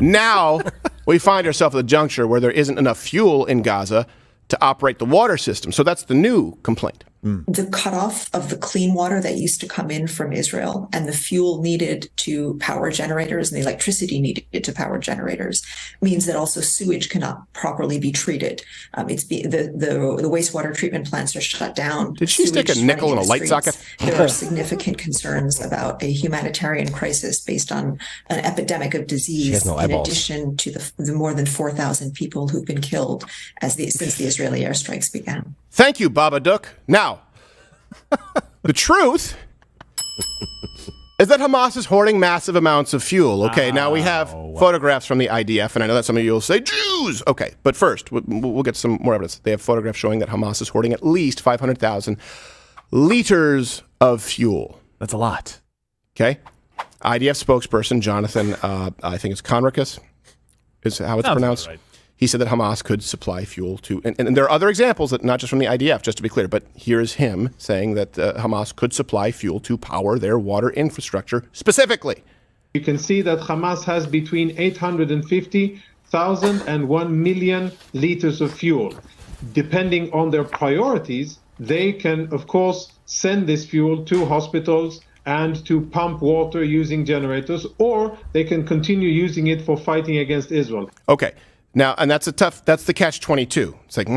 A: Now we find ourselves at a juncture where there isn't enough fuel in Gaza to operate the water system. So that's the new complaint.
Q: The cutoff of the clean water that used to come in from Israel and the fuel needed to power generators and the electricity needed to power generators means that also sewage cannot properly be treated. The wastewater treatment plants are shut down.
A: Did she stick a nickel in a light socket?
Q: There are significant concerns about a humanitarian crisis based on an epidemic of disease, in addition to the more than 4,000 people who've been killed since the Israeli airstrikes began.
A: Thank you, Babadook. Now, the truth is that Hamas is hoarding massive amounts of fuel. Okay, now we have photographs from the IDF, and I know that some of you will say, Jews! Okay, but first, we'll get some more evidence. They have photographs showing that Hamas is hoarding at least 500,000 liters of fuel.
F: That's a lot.
A: Okay? IDF spokesperson Jonathan, I think it's Conricus, is how it's pronounced. Right. He said that Hamas could supply fuel to, and there are other examples, that not just from the IDF, just to be clear, but here's him saying that Hamas could supply fuel to power their water infrastructure specifically.
R: You can see that Hamas has between 850,000 and 1 million liters of fuel. Depending on their priorities, they can, of course, send this fuel to hospitals and to pump water using generators, or they can continue using it for fighting against Israel.
A: Okay. Now, and that's the catch-22. It's like,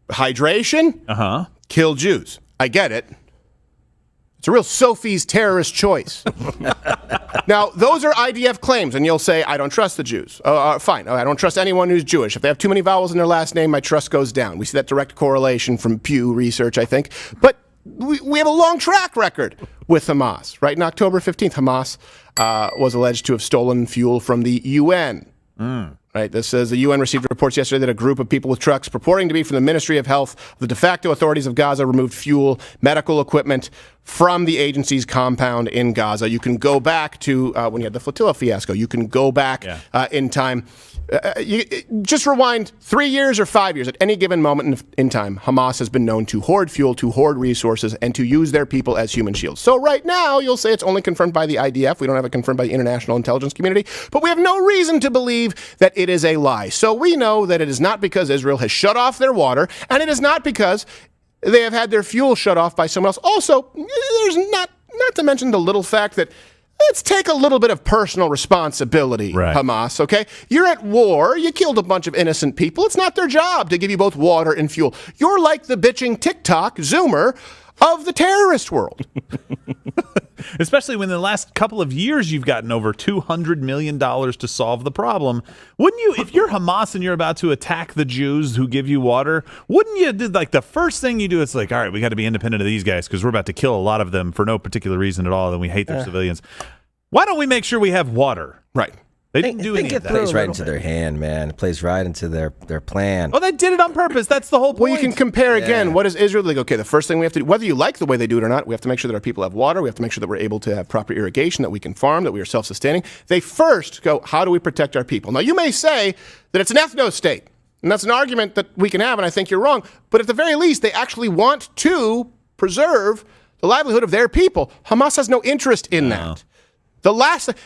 A: hydration, kill Jews. I get it. It's a real Sophie's terrorist choice. Now, those are IDF claims, and you'll say, I don't trust the Jews. Fine. I don't trust anyone who's Jewish. If they have too many vowels in their last name, my trust goes down. We see that direct correlation from Pew Research, I think. But we have a long track record with Hamas, right? In October 15th, Hamas was alleged to have stolen fuel from the UN. Right. This says the UN received reports yesterday that a group of people with trucks purporting to be from the Ministry of Health, the de facto authorities of Gaza, removed fuel, medical equipment from the agency's compound in Gaza. You can go back to when you had the flotilla fiasco. You can go back in time. Just rewind 3 years or 5 years. At any given moment in time, Hamas has been known to hoard fuel, to hoard resources, and to use their people as human shields. So right now, you'll say it's only confirmed by the IDF. We don't have it confirmed by the international intelligence community. But we have no reason to believe that it is a lie. So we know that it is not because Israel has shut off their water, and it is not because they have had their fuel shut off by someone else. Also, there's not to mention the little fact that let's take a little bit of personal responsibility, Hamas, okay? You're at war. You killed a bunch of innocent people. It's not their job to give you both water and fuel. You're like the bitching TikTok Zoomer of the terrorist world.
F: Especially when in the last couple of years you've gotten over $200 million to solve the problem. Wouldn't you, if you're Hamas and you're about to attack the Jews who give you water, wouldn't you, like the first thing you do, it's like, all right, we got to be independent of these guys because we're about to kill a lot of them for no particular reason at all, and we hate their civilians. Why don't we make sure we have water?
A: Right.
F: They didn't do any of that.
K: It plays right into their hand, man. It plays right into their plan.
F: Oh, they did it on purpose. That's the whole point.
A: Well, you can compare again. What is Israel? Like, okay, the first thing we have to do, whether you like the way they do it or not, we have to make sure that our people have water. We have to make sure that we're able to have proper irrigation, that we can farm, that we are self-sustaining. They first go, how do we protect our people? Now, you may say that it's an ethno-state, and that's an argument that we can have, and I think you're wrong. But at the very least, they actually want to preserve the livelihood of their people. Hamas has no interest in that.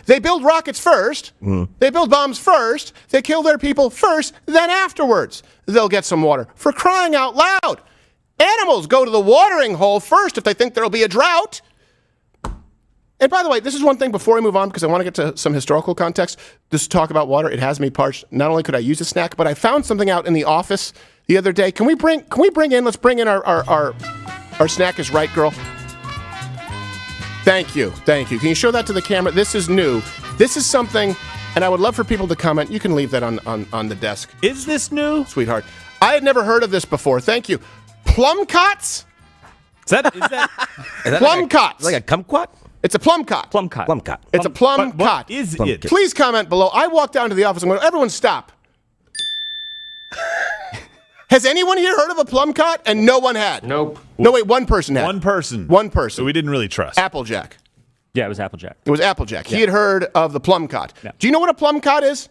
A: They build rockets first, they build bombs first, they kill their people first, then afterwards they'll get some water. For crying out loud, animals go to the watering hole first if they think there'll be a drought. And by the way, this is one thing before we move on, because I want to get to some historical context. This talk about water, it has me parched. Not only could I use a snack, but I found something out in the office the other day. Let's bring in our snack is right, girl. Thank you. Can you show that to the camera? This is new. This is something, and I would love for people to comment. You can leave that on the desk.
F: Is this new?
A: Sweetheart. I had never heard of this before. Thank you. Plum cots?
F: Is that
A: plum cots.
K: Like a kumquat?
A: It's a plum cot.
K: Plum cot.
A: It's a plum cot.
F: What is it?
A: Please comment below. I walked down to the office and went, everyone stop. Has anyone here heard of a plum cot? And no one had.
I: Nope.
A: No, wait, one person had.
F: One person.
A: So
F: we didn't really trust.
A: Applejack.
I: Yeah, it was Applejack.
A: It was Applejack.
I: Yeah.
A: He had heard of the plum cot.
I: Yeah.
A: Do you know what a plum cot is?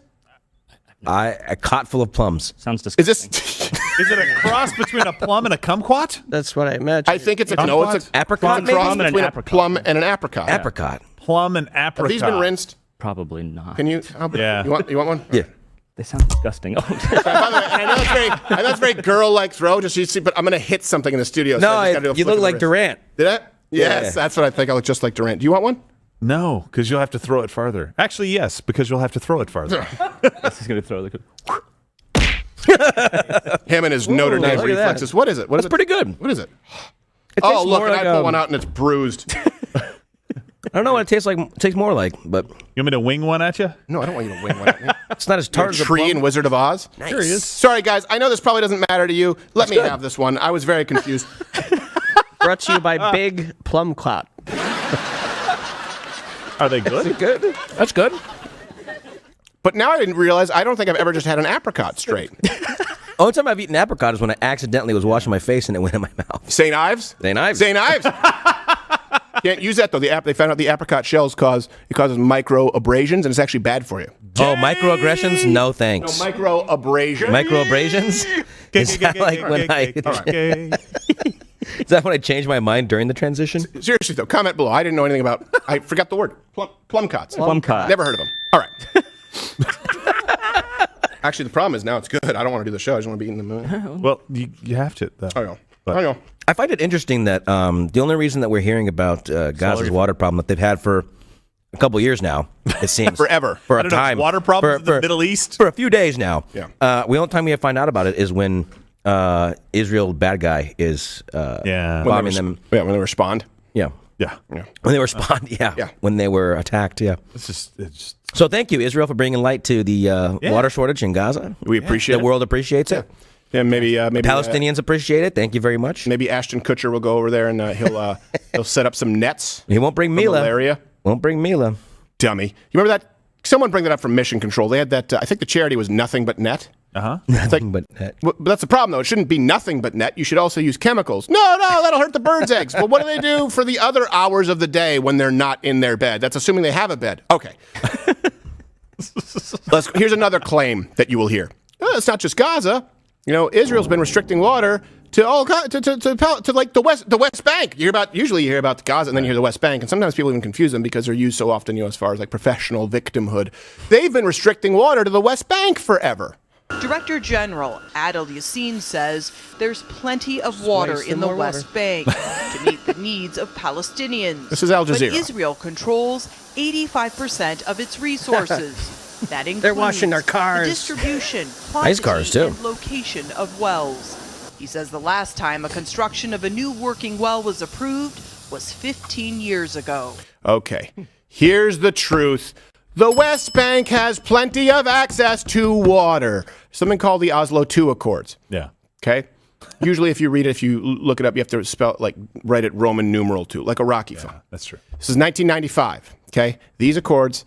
K: A cot full of plums.
I: Sounds disgusting.
F: Is it a cross between a plum and a kumquat?
K: That's what I imagine.
A: I think it's
K: apricot.
A: It's a cross between a plum and an apricot.
K: Apricot.
F: Plum and apricot.
A: Have these been rinsed?
I: Probably not.
A: Can you?
F: Yeah.
A: You want one?
K: Yeah.
I: They sound disgusting.
A: By the way, I know it's very girl-like throw, just so you see, but I'm going to hit something in the studio.
K: No, you look like Durant.
A: Did I? Yes, that's what I think. I look just like Durant. Do you want one?
F: No, because you'll have to throw it farther. Actually, yes, because you'll have to throw it farther.
I: This is going to throw the.
A: Him and his Notre Dame reflexes. What is it?
K: That's pretty good.
A: What is it?
K: It
A: Oh, look,
K: more
A: and
K: like,
A: I pull one out and it's bruised.
K: I don't know what it tastes like. It tastes more like, but
F: You want me to wing one at you?
A: No, I don't want you to wing one at me.
K: it's not as tart as a
A: Tree
K: plum.
A: and Wizard of Oz.
K: Nice.
F: Sure he is.
A: Sorry, guys. I know this probably doesn't matter to you. Let me have this one. I was very confused.
S: Brought to you by Big Plum Clot.
F: Are they good?
K: Good. That's good.
A: But now I didn't realize, I don't think I've ever just had an apricot straight.
K: Only time I've eaten apricot is when I accidentally was washing my face and it went in my mouth.
A: St. Ives?
K: St. Ives.
A: St. Ives. Can't use that, though. They found out the apricot shells causes micro abrasions, and it's actually bad for you.
K: Oh, microaggressions? No, thanks.
A: No, micro abrasions.
K: Microabrasions? Is that like when I... Is that when I changed my mind during the transition?
A: Seriously, though, comment below. I didn't know anything about... I forgot the word. Plum cots.
I: Plum cot.
A: Never heard of them. All right. Actually, the problem is now it's good. I don't want to do the show. I just want to be eating the moon.
F: Well, you have to, though.
A: I know.
K: I find it interesting that the only reason that we're hearing about Gaza's water problem that they've had for a couple of years now, it seems.
A: Forever.
K: For
F: I
K: a
F: don't know,
K: time.
F: water problems in the Middle East?
K: For a few days now.
A: Yeah.
K: The only time we find out about it is when Israel, bad guy, is bombing them.
A: Yeah, when they respond.
K: Yeah.
F: Yeah.
K: When they were when they were attacked,
F: It's just
K: So thank you, Israel, for bringing light to the water shortage in Gaza.
A: We appreciate it.
K: The world appreciates it.
A: Yeah, maybe
K: Palestinians appreciate it. Thank you very much.
A: Maybe Ashton Kutcher will go over there and he'll set up some nets.
K: He won't bring Mila.
A: Malaria.
K: Won't bring Mila.
A: Dummy. You remember that? Someone bring that up from Mission Control. They had that. I think the charity was Nothing But Net.
K: Nothing but net.
A: But that's the problem, though. It shouldn't be nothing but net. You should also use chemicals. No, that'll hurt the birds' eggs. Well, what do they do for the other hours of the day when they're not in their bed? That's assuming they have a bed. Okay. Here's another claim that you will hear. It's not just Gaza. Israel's been restricting water to all to like the West Bank. Usually you hear about Gaza and then you hear the West Bank, and sometimes people even confuse them because they're used so often, as far as like professional victimhood. They've been restricting water to the West Bank forever.
T: Director General Adel Yassin says there's plenty of water in the West Bank to meet the needs of Palestinians.
A: This is Al Jazeera.
T: But Israel controls 85% of its resources. That includes
S: They're washing their cars.
T: the distribution,
K: Nice cars, too.
T: and location of wells. He says the last time a construction of a new working well was approved was 15 years ago.
A: Okay, here's the truth. The West Bank has plenty of access to water. Something called the Oslo II Accords.
F: Yeah.
A: Okay? Usually if you read it, if you look it up, you have to write it Roman numeral 2, like a Rocky film.
F: That's true.
A: This is 1995, okay? These accords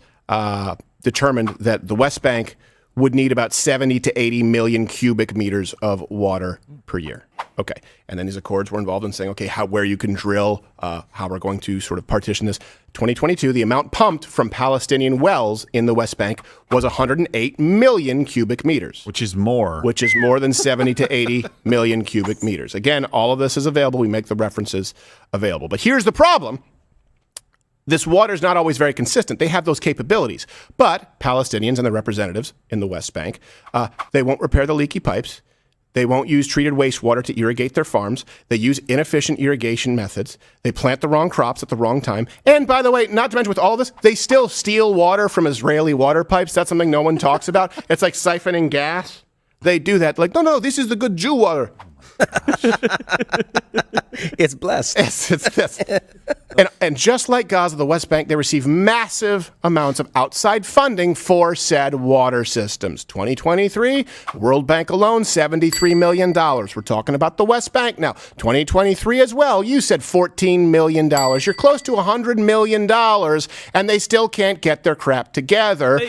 A: determined that the West Bank would need about 70 to 80 million cubic meters of water per year. Okay. And then these accords were involved in saying, okay, where you can drill, how we're going to sort of partition this. 2022, the amount pumped from Palestinian wells in the West Bank was 108 million cubic meters.
F: Which is more
A: than 70 to 80 million cubic meters. Again, all of this is available. We make the references available. But here's the problem. This water is not always very consistent. They have those capabilities. But Palestinians and their representatives in the West Bank, they won't repair the leaky pipes. They won't use treated wastewater to irrigate their farms. They use inefficient irrigation methods. They plant the wrong crops at the wrong time. And by the way, not to mention with all this, they still steal water from Israeli water pipes. That's something no one talks about. It's like siphoning gas. They do that. Like, no, this is the good Jew water.
K: It's blessed.
A: It's and just like Gaza, the West Bank, they receive massive amounts of outside funding for said water systems. 2023, World Bank alone, $73 million. We're talking about the West Bank now. 2023 as well, you said $14 million. You're close to $100 million, and they still can't get their crap together.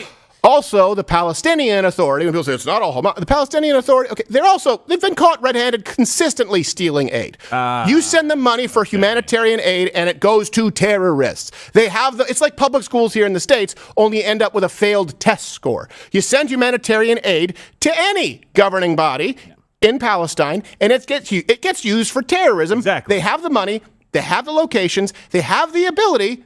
A: Also, the Palestinian Authority, when people say it's not all Hamas, the Palestinian Authority, okay, they've been caught red-handed consistently stealing aid. You send them money for humanitarian aid and it goes to terrorists. It's like public schools here in the States, only end up with a failed test score. You send humanitarian aid to any governing body in Palestine and it gets used for terrorism.
F: Exactly.
A: They have the money, they have the locations, they have the ability,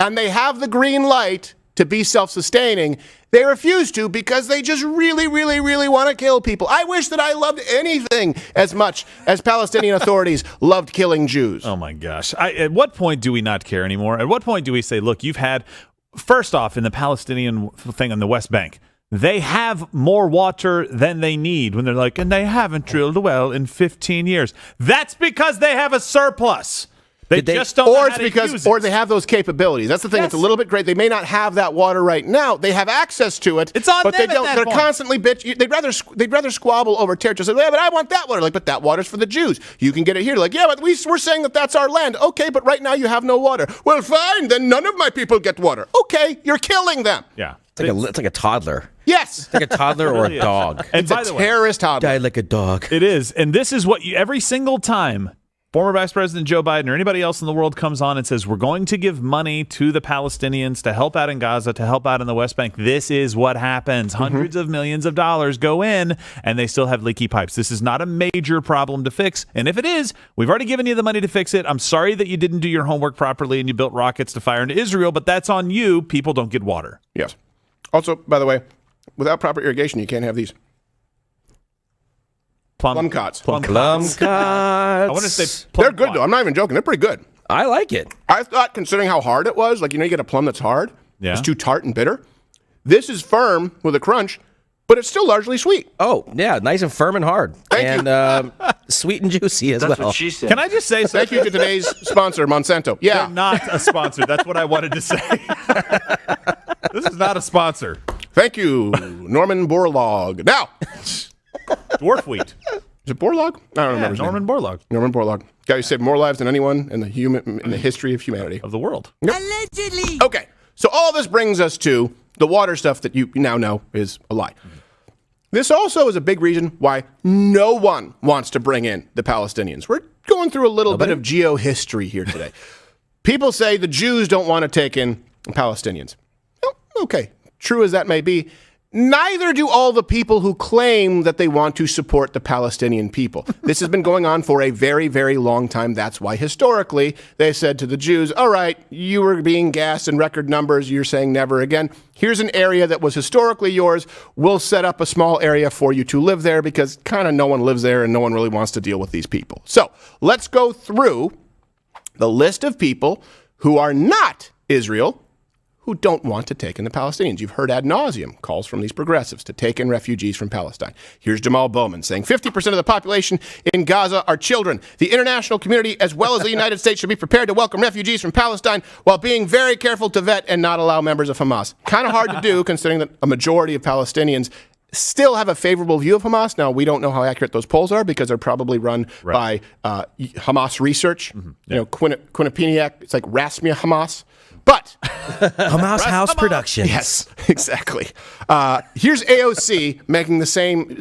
A: and they have the green light to be self-sustaining. They refuse to because they just really, really, really want to kill people. I wish that I loved anything as much as Palestinian authorities loved killing Jews.
F: Oh my gosh. At what point do we not care anymore? At what point do we say, look, you've had, first off, in the Palestinian thing on the West Bank, they have more water than they need when they're like, and they haven't drilled a well in 15 years. That's because they have a surplus. They just don't know how to use it.
A: Or they have those capabilities. That's the thing. It's a little bit great. They may not have that water right now. They have access to it.
F: It's on
A: but
F: them
A: they don't.
F: at that
A: They're
F: point.
A: constantly bitch. They'd rather squabble over territory. Say, yeah, but I want that water. Like, but that water's for the Jews. You can get it here. Like, yeah, but we're saying that that's our land. Okay, but right now you have no water. Well, fine. Then none of my people get water. Okay, you're killing them.
F: Yeah.
K: It's like a toddler.
A: Yes.
K: It's like a toddler or a dog.
F: And
A: It's a terrorist toddler.
K: Died like a dog.
F: It is. And this is what every single time former Vice President Joe Biden or anybody else in the world comes on and says, we're going to give money to the Palestinians to help out in Gaza, to help out in the West Bank. This is what happens. Hundreds of millions of dollars go in, and they still have leaky pipes. This is not a major problem to fix. And if it is, we've already given you the money to fix it. I'm sorry that you didn't do your homework properly and you built rockets to fire into Israel, but that's on you. People don't get water.
A: Yes. Also, by the way, without proper irrigation, you can't have these. Plum cots.
K: Plum cots.
F: I want to say
A: they're good, though. I'm not even joking. They're pretty good.
K: I like it.
A: I thought, considering how hard it was, like, you get a plum that's hard.
F: Yeah.
A: It's too tart and bitter. This is firm with a crunch. but it's still largely sweet.
K: Oh, yeah, nice and firm and hard.
A: Thank
K: you. Sweet and juicy as well.
F: Can I just say
A: thank you to today's sponsor, Monsanto. Yeah.
F: They're not a sponsor. That's what I wanted to say. This is not a sponsor.
A: Thank you, Norman Borlaug. Now,
F: dwarf wheat.
A: Is it Borlaug? I don't remember his
F: Norman
A: name.
F: Borlaug.
A: Norman Borlaug. Guy who saved more lives than anyone in the history of humanity.
F: Of the world.
A: Yep. Allegedly. Okay, so all this brings us to the water stuff that you now know is a lie. This also is a big reason why no one wants to bring in the Palestinians. We're going through a little bit of geohistory here today. People say the Jews don't want to take in Palestinians. Oh, okay, true as that may be, neither do all the people who claim that they want to support the Palestinian people. This has been going on for a very, very long time. That's why historically they said to the Jews, all right, you were being gassed in record numbers. You're saying never again. Here's an area that was historically yours. We'll set up a small area for you to live there because kind of no one lives there and no one really wants to deal with these people. So let's go through the list of people who are not Israel who don't want to take in the Palestinians. You've heard ad nauseum calls from these progressives to take in refugees from Palestine. Here's Jamal Bowman saying 50% of the population in Gaza are children. The international community, as well as the United States, should be prepared to welcome refugees from Palestine while being very careful to vet and not allow members of Hamas. Kind of hard to do considering that a majority of Palestinians still have a favorable view of Hamas. Now, we don't know how accurate those polls are because they're probably run by Hamas research. You know, Quinnipiac, it's like Rasmia Hamas. But
K: Hamas House Productions.
A: Yes, exactly. Here's AOC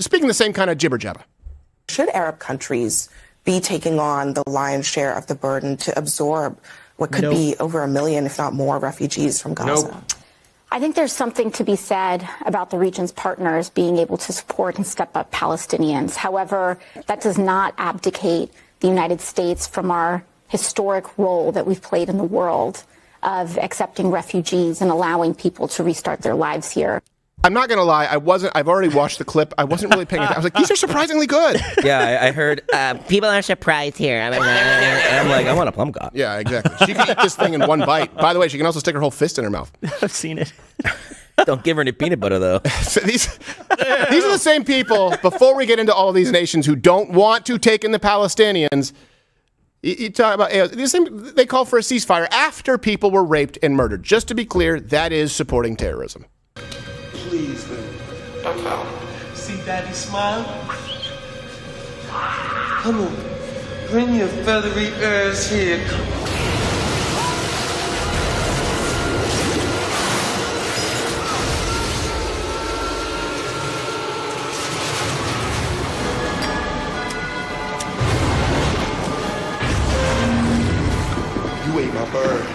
A: speaking the same kind of jibber jabber.
U: Should Arab countries be taking on the lion's share of the burden to absorb what could be over 1 million, if not more, refugees from Gaza?
V: I think there's something to be said about the region's partners being able to support and step up Palestinians. However, that does not abdicate the United States from our historic role that we've played in the world of accepting refugees and allowing people to restart their lives here.
A: I'm not going to lie. I've already watched the clip. I wasn't really paying attention. I was like, these are surprisingly good.
K: Yeah, I heard people are surprised here. I'm like, I want a plum cop.
A: Yeah, exactly. She can eat this thing in one bite. By the way, she can also stick her whole fist in her mouth.
I: I've seen it.
K: Don't give her any peanut butter, though.
A: So these are the same people, before we get into all these nations who don't want to take in the Palestinians, you talk about they call for a ceasefire after people were raped and murdered. Just to be clear, that is supporting terrorism.
W: Please, baby. See Daddy smile? Come on. Bring your feathery ears here. You ate my bird.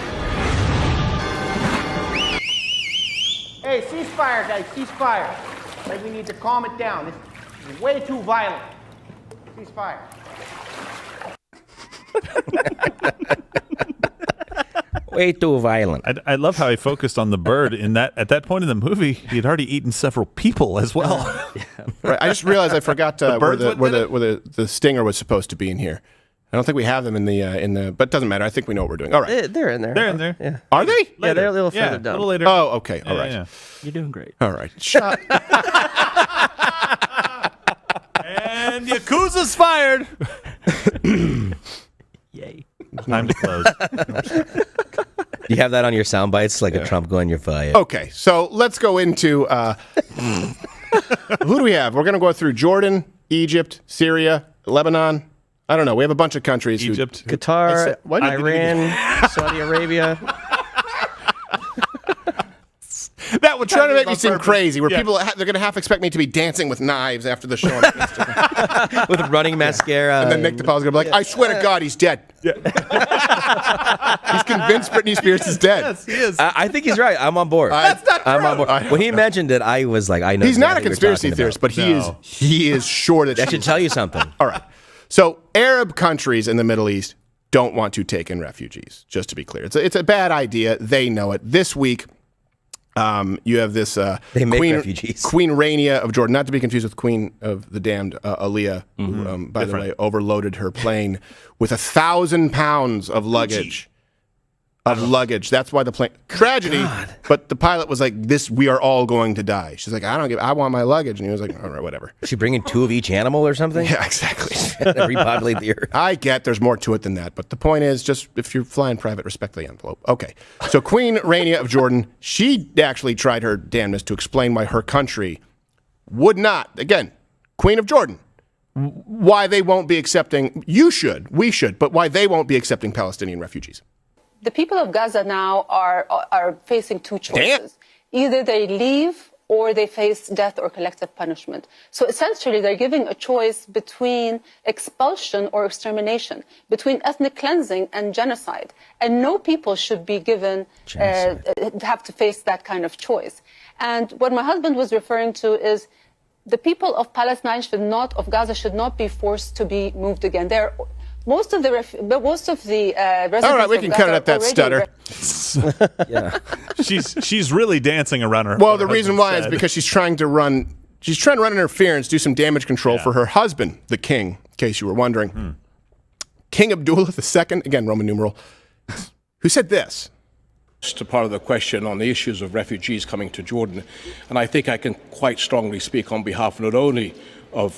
X: Hey, ceasefire, guys, ceasefire. Like, we need to calm it down. This is way too violent. Ceasefire.
K: Way too violent.
F: I love how he focused on the bird in that. At that point in the movie, he had already eaten several people as well.
A: Right, I just realized I forgot where the stinger was supposed to be in here. I don't think we have them in the, but it doesn't matter. I think we know what we're doing. All right.
S: They're in there.
F: They're in there.
S: Yeah.
A: Are they?
S: Later. Yeah, they're a little further
F: A
S: down.
F: little later.
A: Oh, okay. All right.
F: Yeah.
I: You're doing great.
A: All right. Shut.
F: And Yakuza's fired.
I: Yay.
F: Time to close.
K: You have that on your sound bites, like a Trump going, you're fired.
A: Okay, so let's go into who do we have? We're going to go through Jordan, Egypt, Syria, Lebanon. I don't know. We have a bunch of countries.
F: Egypt,
S: Qatar, Iran, Saudi Arabia.
A: That would try to make me seem crazy. Where people they're going to half expect me to be dancing with knives after the show,
K: with running mascara.
A: And then Nick DePaul's going to be like, "I swear to God, he's dead." Yeah. He's convinced Britney Spears is dead.
F: Yes, he is.
K: I think he's right. I'm on board.
F: That's not true.
K: I'm on board. When he mentioned it, I was like, I know.
A: He's not a
K: exactly
A: conspiracy
K: what you're talking
A: theorist, but he is sure that
K: That should tell you something.
A: All right. So Arab countries in the Middle East don't want to take in refugees. Just to be clear, it's a bad idea. They know it. This week. You have this
K: they make refugees.
A: Queen Rania of Jordan, not to be confused with Queen of the Damned, Aliyah, who, by the way, overloaded her plane with 1,000 pounds of luggage. of luggage. That's why the plane tragedy. But the pilot was like, "This, we are all going to die." She's like, I want my luggage," and he was like, "All right, whatever."
K: Is she bringing 2 of each animal or something?
A: Yeah, exactly.
K: Repopulate the earth.
A: I get there's more to it than that, but the point is, just if you're flying private, respect the envelope. Okay, so Queen Rania of Jordan, she actually tried her damnedest to explain why her country would not, again, Queen of Jordan, why they won't be accepting, we should, but why they won't be accepting Palestinian refugees.
C: The people of Gaza now are facing 2 choices. Either they leave or they face death or collective punishment. So essentially, they're giving a choice between expulsion or extermination, between ethnic cleansing and genocide. And no people should be given, have to face that kind of choice. And what my husband was referring to is the people of Palestine of Gaza should not be forced to be moved again. Most of the residents
A: all right, we can cut it at that stutter.
K: Yeah,
F: she's really dancing around her.
A: Well, the reason why is because she's trying to run interference, do some damage control for her husband, the king. In case you were wondering, King Abdullah II, again Roman numeral, who said this.
E: Just a part of the question on the issues of refugees coming to Jordan, and I think I can quite strongly speak on behalf not only of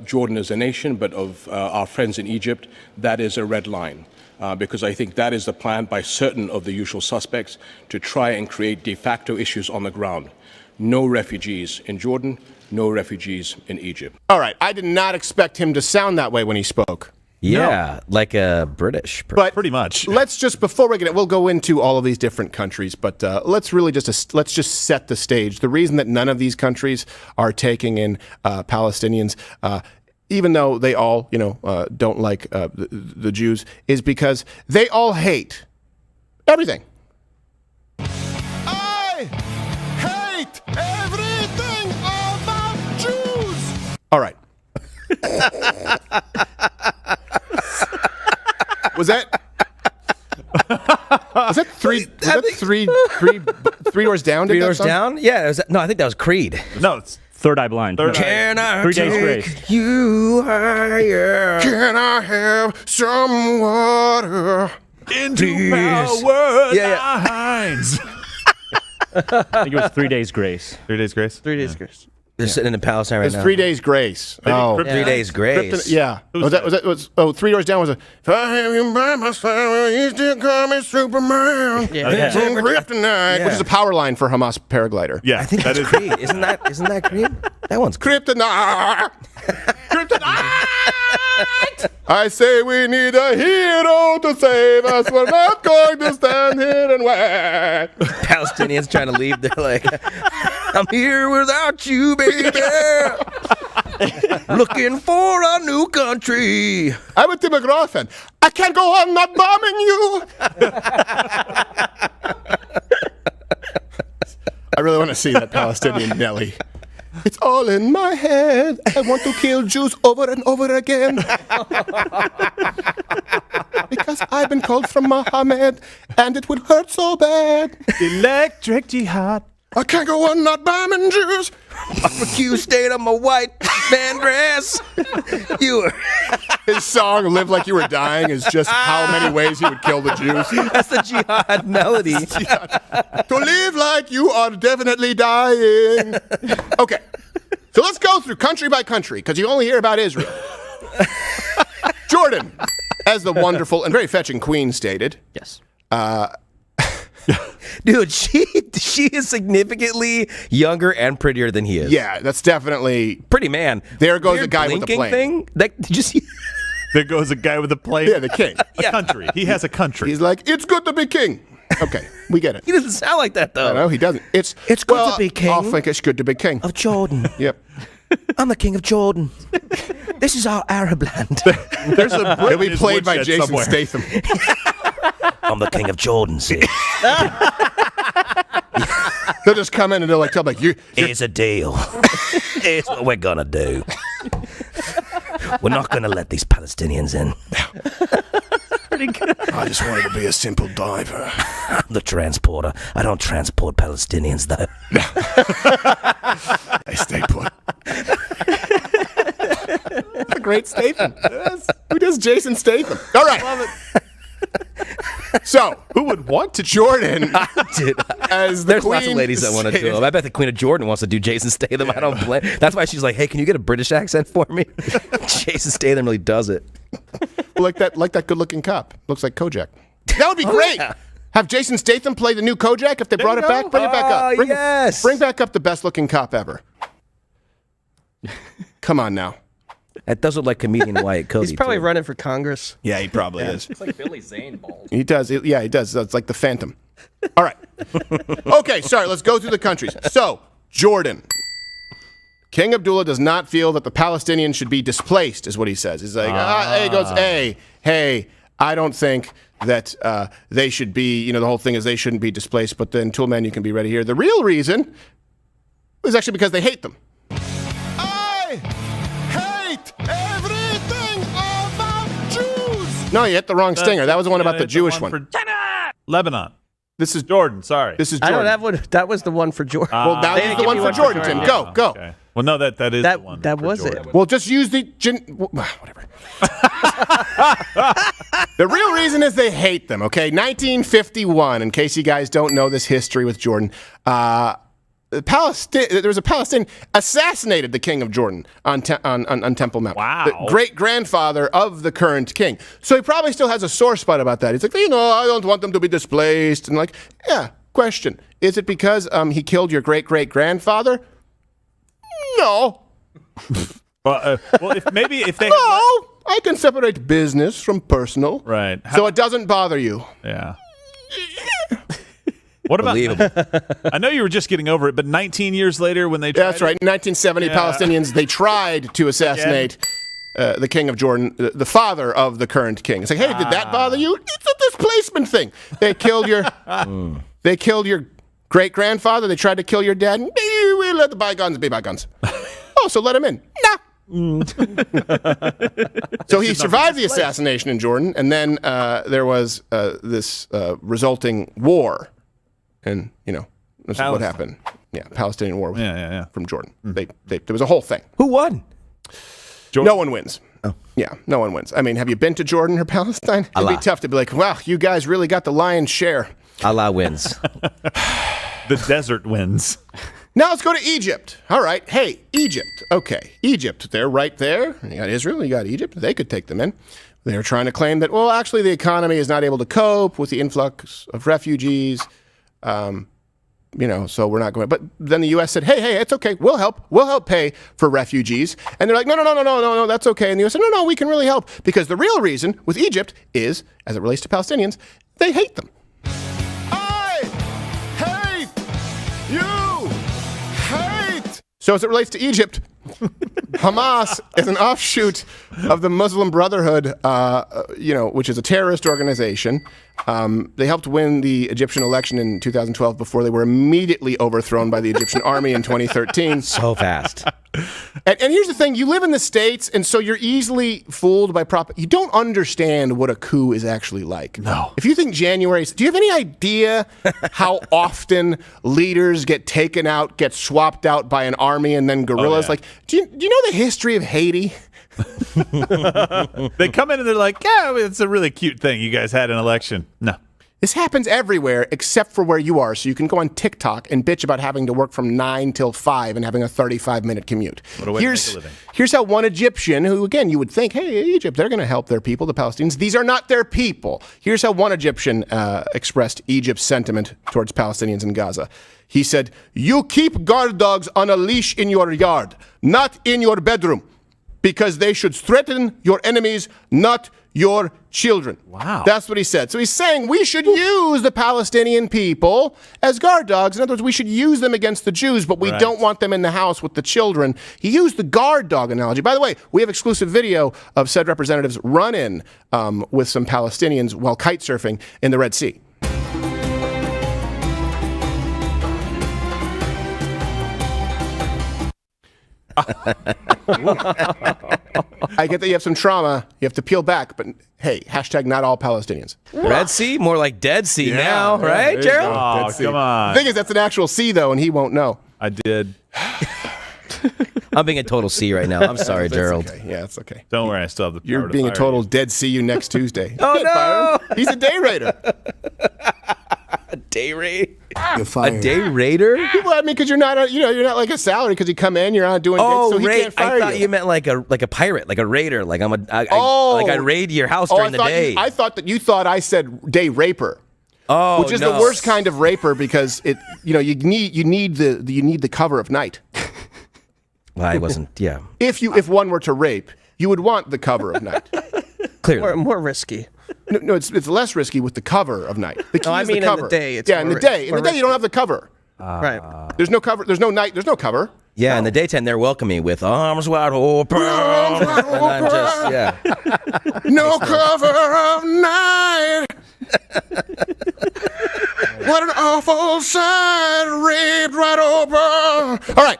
E: Jordan as a nation, but of our friends in Egypt. That is a red line, because I think that is the plan by certain of the usual suspects to try and create de facto issues on the ground. No refugees in Jordan, no refugees in Egypt.
A: All right, I did not expect him to sound that way when he spoke.
K: Yeah, like a British person.
A: But
F: pretty much.
A: Let's just, before we get it, we'll go into all of these different countries, but let's just set the stage. The reason that none of these countries are taking in Palestinians, even though they all, don't like the Jews, is because they all hate everything. I hate everything about Jews. All right. Was that three doors down?
K: 3 doors down? Yeah. No, I think that was Creed.
F: No, it's
I: Third Eye Blind.
K: Can I
I: 3 Days Grace.
K: take you higher?
A: Can I have some water?
F: Into power lines.
I: I think it was 3 Days Grace.
F: 3 Days Grace?
S: 3 Days Grace.
K: They're sitting in Palestine right
A: It's
K: now.
A: 3 Days Grace. Oh,
K: 3 Days Grace.
A: Yeah. Was that 3 Doors Down was a, if I have you by my side, you still call me Superman.
K: Yeah.
A: From Kryptonite, which is a power line for Hamas paraglider.
F: Yeah,
K: I think that's Creed. Isn't that Creed? That one's
A: Kryptonite. Kryptonite. I say we need a hero to save us. We're not going to stand here and wait.
K: Palestinians trying to leave. They're like, I'm here without you, baby. Looking for a new country.
A: I'm a Tim McGraw fan. I can't go on not bombing you. I really want to see that Palestinian Nelly. It's all in my head. I want to kill Jews over and over again. Because I've been called from Muhammad, and it would hurt so bad.
F: Electric jihad.
A: I can't go on not bombing Jews.
K: Barbecue stayed on my white man grass.
A: His song "Live Like You Were Dying" is just how many ways he would kill the Jews.
K: That's the jihad melody.
A: To live like you are definitely dying. Okay, so let's go through country by country, because you only hear about Israel. Jordan, as the wonderful and very fetching queen stated.
I: Yes.
K: Dude, she is significantly younger and prettier than he is.
A: Yeah, that's definitely
K: pretty man.
A: There goes
K: Weird
A: a guy with a plane.
K: Thing, did you see?
F: There goes a guy with a plane.
A: Yeah, the king.
F: A country. He has a country.
A: He's like, it's good to be king. Okay, we get it.
K: He doesn't sound like that though.
A: No, he doesn't. It's
K: good to be king.
A: I think it's good to be king
K: of Jordan.
A: Yep.
K: I'm the king of Jordan. This is our Arab land.
F: There's a
A: He'll be played by Jason
F: somewhere.
A: Statham.
K: I'm the king of Jordan, see.
A: They'll just come in and they'll like tell like you.
K: Here's a deal. Here's what we're gonna do. We're not gonna let these Palestinians in.
I: Pretty good.
A: I just wanted to be a simple diver.
K: I'm the transporter. I don't transport Palestinians though.
A: I stay put. That's a great Statham. Who does Jason Statham? All right.
I: Love it.
A: So,
F: who would want to
A: Jordan
K: Dude,
A: as the
K: there's
A: queen
K: lots of ladies that want to do it. I bet the Queen of Jordan wants to do Jason Statham. I don't blame. That's why she's like, hey, can you get a British accent for me? Jason Statham really does it.
A: like that good-looking cop. Looks like Kojak. That would be great.
K: Yeah.
A: Have Jason Statham play the new Kojak if they brought it back. Bring it back up. Bring back up the best-looking cop ever. Come on now.
K: That does look like comedian Wyatt Cody.
S: He's probably
K: too.
S: running for Congress.
A: Yeah, he probably is.
D: It's like Billy Zane bald.
A: He does. Yeah, he does. It's like the Phantom. All right. Okay, sorry. Let's go through the countries. So, Jordan. King Abdullah does not feel that the Palestinians should be displaced, is what he says. He's like, he goes, hey, I don't think that they should be, the whole thing is they shouldn't be displaced, but then Toolman, you can be ready here. The real reason is actually because they hate them. I hate everything about Jews. No, you hit the wrong stinger. That was the one about the Jewish one.
F: Lebanon.
A: This is
F: Jordan. Sorry.
A: This is
S: I
A: Jordan.
S: know that was the one for Jordan.
A: Well, that was the one for Jordan, Tim. Go.
F: Okay. Well, no, that is the one.
S: That
F: for
S: was
F: Jordan.
S: it.
A: Well, just use the whatever. The real reason is they hate them. Okay, 1951. In case you guys don't know this history with Jordan, there was a Palestinian assassinated the king of Jordan on Temple Mount.
F: Wow.
A: The great grandfather of the current king. So he probably still has a sore spot about that. He's like, I don't want them to be displaced. And like, yeah. Question: is it because he killed your great great grandfather? No.
F: Well, if they
A: no, I can separate business from personal.
F: Right.
A: So it doesn't bother you.
F: Yeah. What about? I know you were just getting over it, but 19 years later, when they tried
A: that's right. In 1970, Palestinians they tried to assassinate the king of Jordan, the father of the current king. It's like, hey, did that bother you? It's a displacement thing. They killed your. They killed your great grandfather. They tried to kill your dad. We let the bygones be bygones. Oh, so let him in. Nah. So he survived the assassination in Jordan, and then there was this resulting war, and this is what happened. Yeah, Palestinian war from Jordan. There was a whole thing.
K: Who won?
F: Jordan.
A: No one wins. Oh. Yeah, no one wins. I mean, have you been to Jordan or Palestine? It'd be tough to be like, wow, you guys really got the lion's share.
K: Allah wins.
F: The desert wins.
A: Now let's go to Egypt. All right. Hey, Egypt. Okay. Egypt. They're right there. You got Israel. You got Egypt. They could take them in. They're trying to claim that, well, actually the economy is not able to cope with the influx of refugees. So we're not going. But then the U.S. said, hey, it's okay. We'll help. We'll help pay for refugees. And they're like, no, that's okay. And the U.S. said, no, we can really help. Because the real reason with Egypt is, as it relates to Palestinians, they hate them. So as it relates to Egypt, Hamas is an offshoot of the Muslim Brotherhood, which is a terrorist organization. They helped win the Egyptian election in 2012 before they were immediately overthrown by the Egyptian army in 2013.
K: So fast.
A: And here's the thing. You live in the States, and so you're easily fooled by You don't understand what a coup is actually like.
F: No.
A: If you think January... Do you have any idea how often leaders get taken out, get swapped out by an army and then guerrillas?
F: Oh, yeah.
A: Like, do you know the history of Haiti?
F: They come in and they're like, yeah, it's a really cute thing. You guys had an election. No.
A: This happens everywhere except for where you are. So you can go on TikTok and bitch about having to work from 9 till 5 and having a 35-minute commute.
F: What a way to make a living.
A: Here's how one Egyptian, who, again, you would think, hey, Egypt, they're going to help their people, the Palestinians. These are not their people. Here's how one Egyptian expressed Egypt's sentiment towards Palestinians in Gaza. He said, you keep guard dogs on a leash in your yard, not in your bedroom, because they should threaten your enemies, not your children.
F: Wow.
A: That's what he said. So he's saying we should use the Palestinian people as guard dogs. In other words, we should use them against the Jews, but we don't want them in the house with the children. He used the guard dog analogy. By the way, we have exclusive video of said representatives run-in with some Palestinians while kite surfing in the Red Sea. I get that you have some trauma. You have to peel back, but hey, hashtag not all Palestinians.
K: Red Sea? More like Dead Sea now, right, Gerald?
F: Oh, come on.
A: The thing is, that's an actual sea, though, and he won't know.
F: I did.
K: I'm being a total C right now. I'm sorry, Gerald.
A: Okay. Yeah, it's okay.
F: Don't worry, I still have the power
A: You're
F: to
A: being a
F: fire
A: total
F: you.
A: dead. See you next Tuesday.
K: Oh,
A: Can't fire him.
K: no.
A: He's a day raider.
K: A day rate?
A: You're fired.
K: A day raider?
A: Well, I mean, because you're not, you're not like a salary because you come in, you're not doing
K: Oh,
A: so he
K: raid.
A: can't fire
K: I thought you meant like a pirate, like a raider. Like I raid your house during the day.
A: I thought that you thought I said day raper.
K: Oh,
A: which is the worst kind of raper because it, you need the cover of night.
K: Well, I wasn't. Yeah.
A: If one were to rape, you would want the cover of night.
K: Clearly,
S: more risky.
A: No, it's less risky with the cover of night. The key
S: I
A: is
S: mean
A: the cover.
S: in the day. It's
A: in the day. In the day, you don't have the cover.
S: Right.
A: There's no cover. There's no night. There's no cover.
K: Yeah, in the daytime they're welcoming with arms wide open. And I'm just, yeah.
A: No cover of night. What an awful sight, raped right open. All right.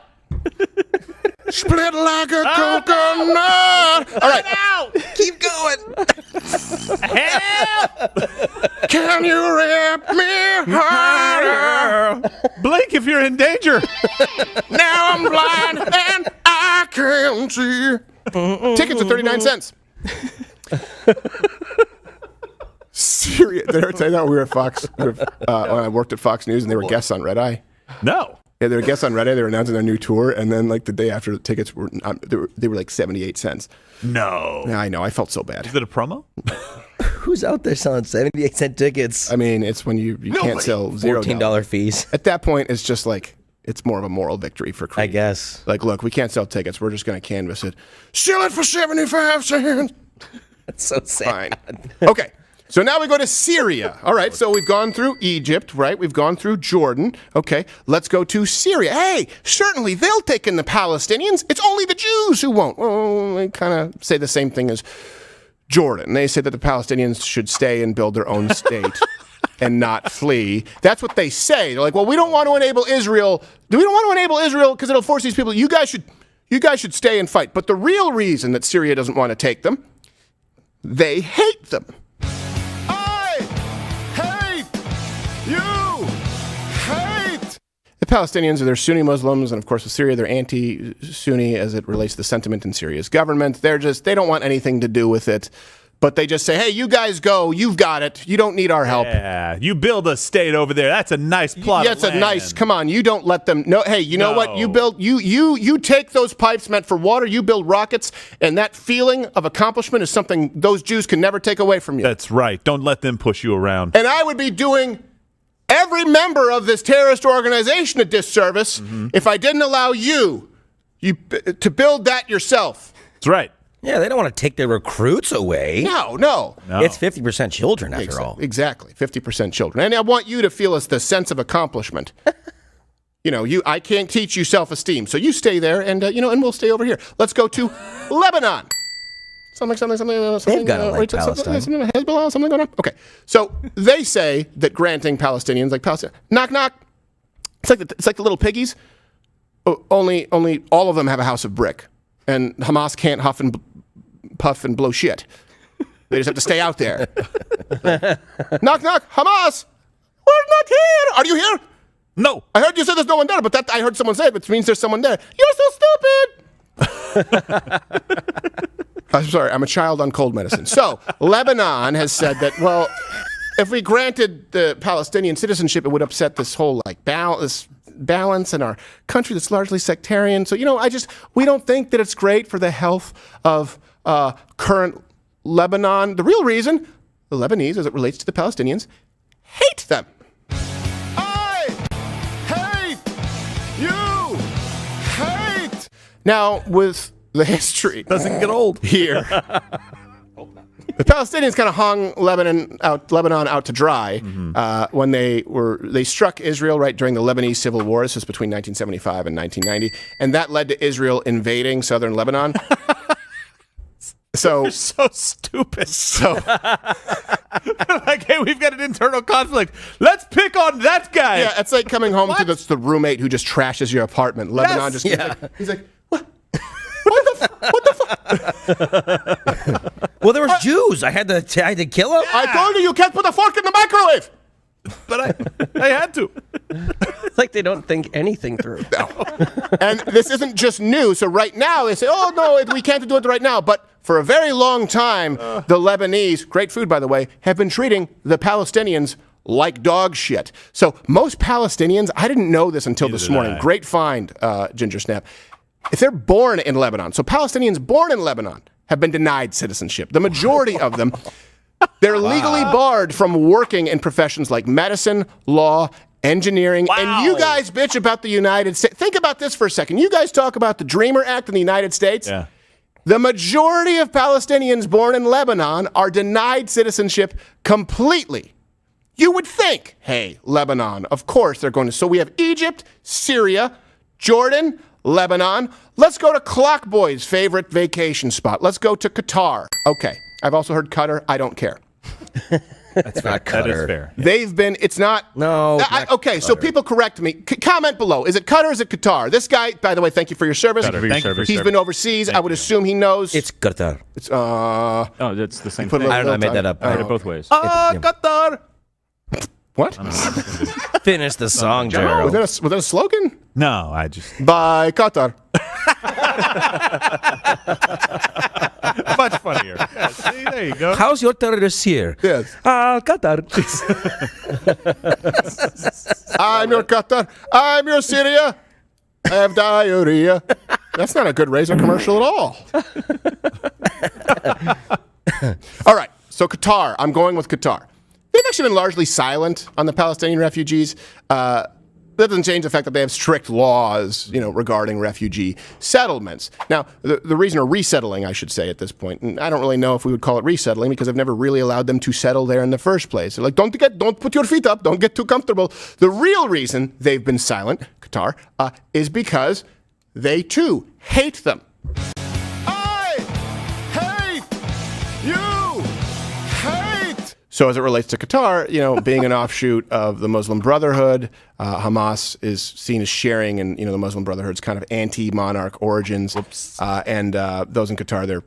A: Split like a coconut. All right.
K: Keep going.
A: Help! Can you rip me harder?
F: Blink if you're in danger.
A: Now I'm blind and I can't see. Tickets are 39 cents. Syria. Did I ever tell you that we were at Fox? When I worked at Fox News and they were guests on Red Eye?
F: No.
A: Yeah, they were guests on Red Eye. They were announcing their new tour, and then like the day after, the tickets were they were like 78 cents.
F: No.
A: Yeah, I know. I felt so bad.
F: Is it a promo?
K: Who's out there selling 78-cent tickets?
A: I mean, it's when you can't sell
K: $14 fees.
A: At that point, it's just like it's more of a moral victory for Creed.
K: I guess.
A: Like, look, we can't sell tickets. We're just going to canvas it. Sell it for 75 cents.
K: That's so sad.
A: Fine. Okay. So now we go to Syria. All right, so we've gone through Egypt, right? We've gone through Jordan. Okay, let's go to Syria. Hey, certainly they'll take in the Palestinians. It's only the Jews who won't. Well, they kind of say the same thing as Jordan. They say that the Palestinians should stay and build their own state and not flee. That's what they say. They're like, well, we don't want to enable Israel. We don't want to enable Israel because it'll force these people. You guys should stay and fight. But the real reason that Syria doesn't want to take them, they hate them. The Palestinians are Sunni Muslims, and of course with Syria, they're anti-Sunni as it relates to the sentiment in Syria's government. They don't want anything to do with it, but they just say, hey, you guys go, you've got it, you don't need our help.
F: Yeah, you build a state over there. That's a nice plot.
A: Yeah, it's a nice, come on, you don't let them, no, hey, you know what, you take those pipes meant for water, you build rockets, and that feeling of accomplishment is something those Jews can never take away from you.
F: That's right. Don't let them push you around.
A: And I would be doing every member of this terrorist organization a disservice if I didn't allow you to build that yourself.
F: That's right.
K: Yeah, they don't want to take their recruits away.
A: No.
K: It's 50% children after all.
A: Exactly, 50% children. And I want you to feel the sense of accomplishment. I can't teach you self-esteem, so you stay there, and and we'll stay over here. Let's go to Lebanon. Something.
K: They've got to like Palestine.
A: Hezbollah, something going on. Okay, so they say that granting Palestinians like Palestine, knock knock. It's like the little piggies. Only all of them have a house of brick, and Hamas can't huff and puff and blow shit. They just have to stay out there. Knock knock. Hamas, we're not here. Are you here?
F: No.
A: I heard you said there's no one there, but I heard someone say it, which means there's someone there. You're so stupid. I'm sorry, I'm a child on cold medicine. So, Lebanon has said that, well, if we granted the Palestinian citizenship, it would upset this whole balance in our country that's largely sectarian. So, we don't think that it's great for the health of current Lebanon. The real reason, the Lebanese, as it relates to the Palestinians, hate them. I hate you. Hate. Now, with the history
F: doesn't get old
A: here. The Palestinians kind of hung Lebanon out to dry when they struck Israel right during the Lebanese Civil War. This was between 1975 and 1990, and that led to Israel invading southern Lebanon. So
F: you're so stupid.
A: So
F: like, hey, we've got an internal conflict. Let's pick on that guy.
A: Yeah, it's like coming home to the roommate who just trashes your apartment. Lebanon just he's like, what? What the fuck?
K: Well, there was Jews. I had to kill them.
A: I told you can't put a fork in the microwave.
F: But I had to.
S: It's like they don't think anything through.
A: And this isn't just new. So right now they say, oh, no, we can't do it right now. But for a very long time, the Lebanese, great food, by the way, have been treating the Palestinians like dog shit. So most Palestinians, I didn't know this until this morning. Great find, Ginger Snap. If they're born in Lebanon, so Palestinians born in Lebanon have been denied citizenship. The majority of them, they're legally barred from working in professions like medicine, law, engineering. And you guys bitch about the United States. Think about this for a second. You guys talk about the Dreamer Act in the United States.
F: Yeah.
A: The majority of Palestinians born in Lebanon are denied citizenship completely. You would think, hey, Lebanon, of course they're going to. So we have Egypt, Syria, Jordan, Lebanon. Let's go to Clockboy's favorite vacation spot. Let's go to Qatar. Okay. I've also heard Qatar. I don't care.
K: That's not Qatar.
F: That is fair.
A: They've been, it's not.
K: No.
A: Okay, so people correct me. Comment below. Is it Qatar or is it Qatar? This guy, by the way, thank you for your service. He's been overseas. I would assume he knows.
K: It's Qatar.
A: It's,
I: oh, it's the same thing.
K: I don't know. I made that up.
I: I heard it both ways.
A: Qatar. What?
K: Finish the song, Gerald.
A: Was that a slogan?
F: No, I just.
A: By Qatar.
F: Much funnier. Yeah, see, there you go.
K: How's your terrorist here?
A: Yes.
K: Qatar.
A: I'm your Qatar. I'm your Syria. I have diarrhea. That's not a good razor commercial at all. All right. So Qatar. I'm going with Qatar. They've actually been largely silent on the Palestinian refugees. That doesn't change the fact that they have strict laws, regarding refugee settlements. Now, the reason, or resettling, I should say, at this point, and I don't really know if we would call it resettling because I've never really allowed them to settle there in the first place. They're like, don't put your feet up, don't get too comfortable. The real reason they've been silent, Qatar, is because they too hate them. I hate you. So as it relates to Qatar, being an offshoot of the Muslim Brotherhood, Hamas is seen as sharing in, the Muslim Brotherhood's kind of anti-monarch origins. And those in Qatar,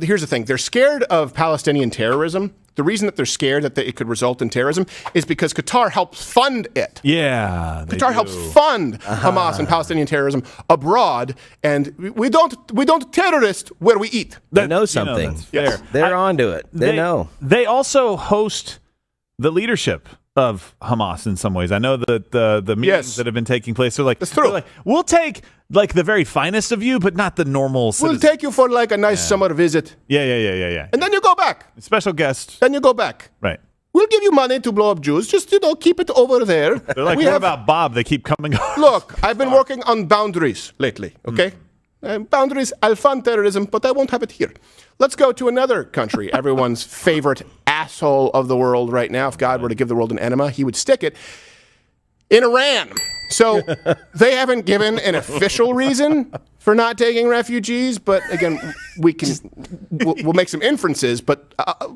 A: here's the thing. They're scared of Palestinian terrorism. The reason that they're scared that it could result in terrorism is because Qatar helps fund it.
F: Yeah.
A: Qatar helps fund Hamas and Palestinian terrorism abroad, and we don't terrorist where we eat.
K: They know something.
F: Fair.
K: They're onto it. They know.
F: They also host the leadership of Hamas in some ways. I know that the meetings that have been taking place, they're like, we'll take the very finest of you, but not the normal citizens.
A: We'll take you for a nice summer visit.
F: Yeah.
A: And then you go back.
F: Special guest.
A: Then you go back.
F: Right.
A: We'll give you money to blow up Jews. Just, keep it over there.
F: They're like, what about Bob? They keep coming on.
A: Look, I've been working on boundaries lately, okay? Boundaries, I'll fund terrorism, but I won't have it here. Let's go to another country, everyone's favorite asshole of the world right now. If God were to give the world an enema, he would stick it in Iran. So they haven't given an official reason for not taking refugees, but again, we'll make some inferences, but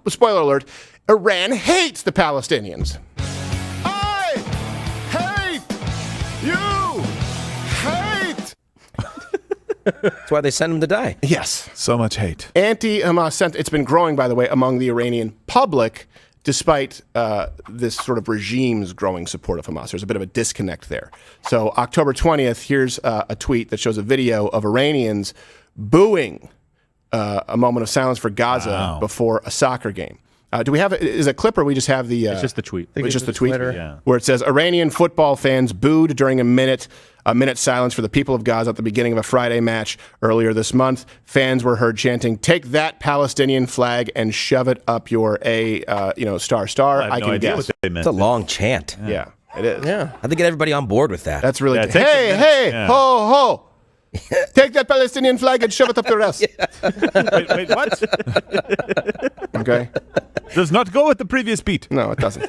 A: spoiler alert, Iran hates the Palestinians. I hate you. Hate.
K: That's why they send them to die.
A: Yes.
F: So much hate.
A: Anti-Hamas sentiment. It's been growing, by the way, among the Iranian public, despite this sort of regime's growing support of Hamas. There's a bit of a disconnect there. So October 20th, here's a tweet that shows a video of Iranians booing a moment of silence for Gaza before a soccer game. Do we have is a clip, or we just have the?
I: It's just the tweet.
A: It's just the tweet,
I: Yeah.
A: Where it says Iranian football fans booed during a minute silence for the people of Gaza at the beginning of a Friday match earlier this month. Fans were heard chanting, "Take that Palestinian flag and shove it up your star." I can guess.
K: It's a long chant.
A: Yeah, it is.
K: Yeah, I think get everybody on board with that.
A: That's really hey, ho, ho. Take that Palestinian flag and shove it up their ass.
F: Wait, what?
A: Okay.
F: Does not go with the previous beat.
A: No, it doesn't.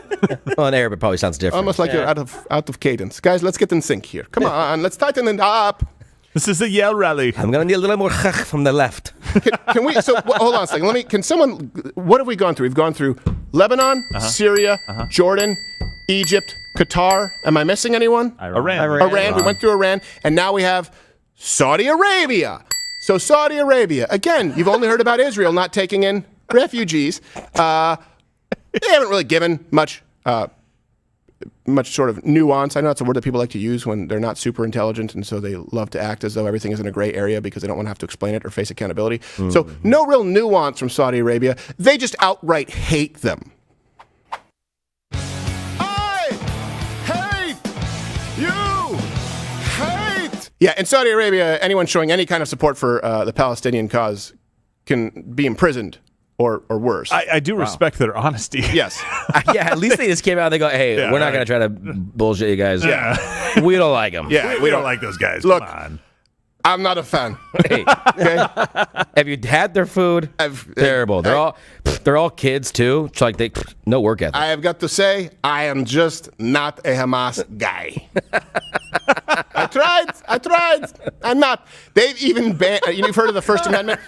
K: Well, in Arabic, it probably sounds different.
A: Almost like you're out of cadence. Guys, let's get in sync here. Come on, let's tighten it up.
F: This is a yell rally.
K: I'm going to need a little more chach from the left.
A: Can we, hold on a second. What have we gone through? We've gone through Lebanon, Syria, Jordan, Egypt, Qatar. Am I missing anyone?
F: Iran.
A: We went through Iran, and now we have Saudi Arabia. So Saudi Arabia, again, you've only heard about Israel not taking in refugees. They haven't really given much much sort of nuance. I know that's a word that people like to use when they're not super intelligent, and so they love to act as though everything is in a gray area because they don't want to have to explain it or face accountability. So no real nuance from Saudi Arabia. They just outright hate them. I hate you. Hate. Yeah, in Saudi Arabia, anyone showing any kind of support for the Palestinian cause can be imprisoned or worse.
F: I do respect their honesty.
A: Yes.
K: Yeah, at least they just came out and they go, hey, we're not going to try to bullshit you guys.
A: Yeah.
K: We don't like them.
A: Yeah,
F: we don't like those guys.
A: Look,
F: Come on.
A: I'm not a fan.
K: Hey,
A: okay?
K: Have you had their food? Terrible. They're all kids too. It's like they no work ethic.
A: I have got to say, I am just not a Hamas guy. I tried. I'm not. They've even banned. You've heard of the First Amendment?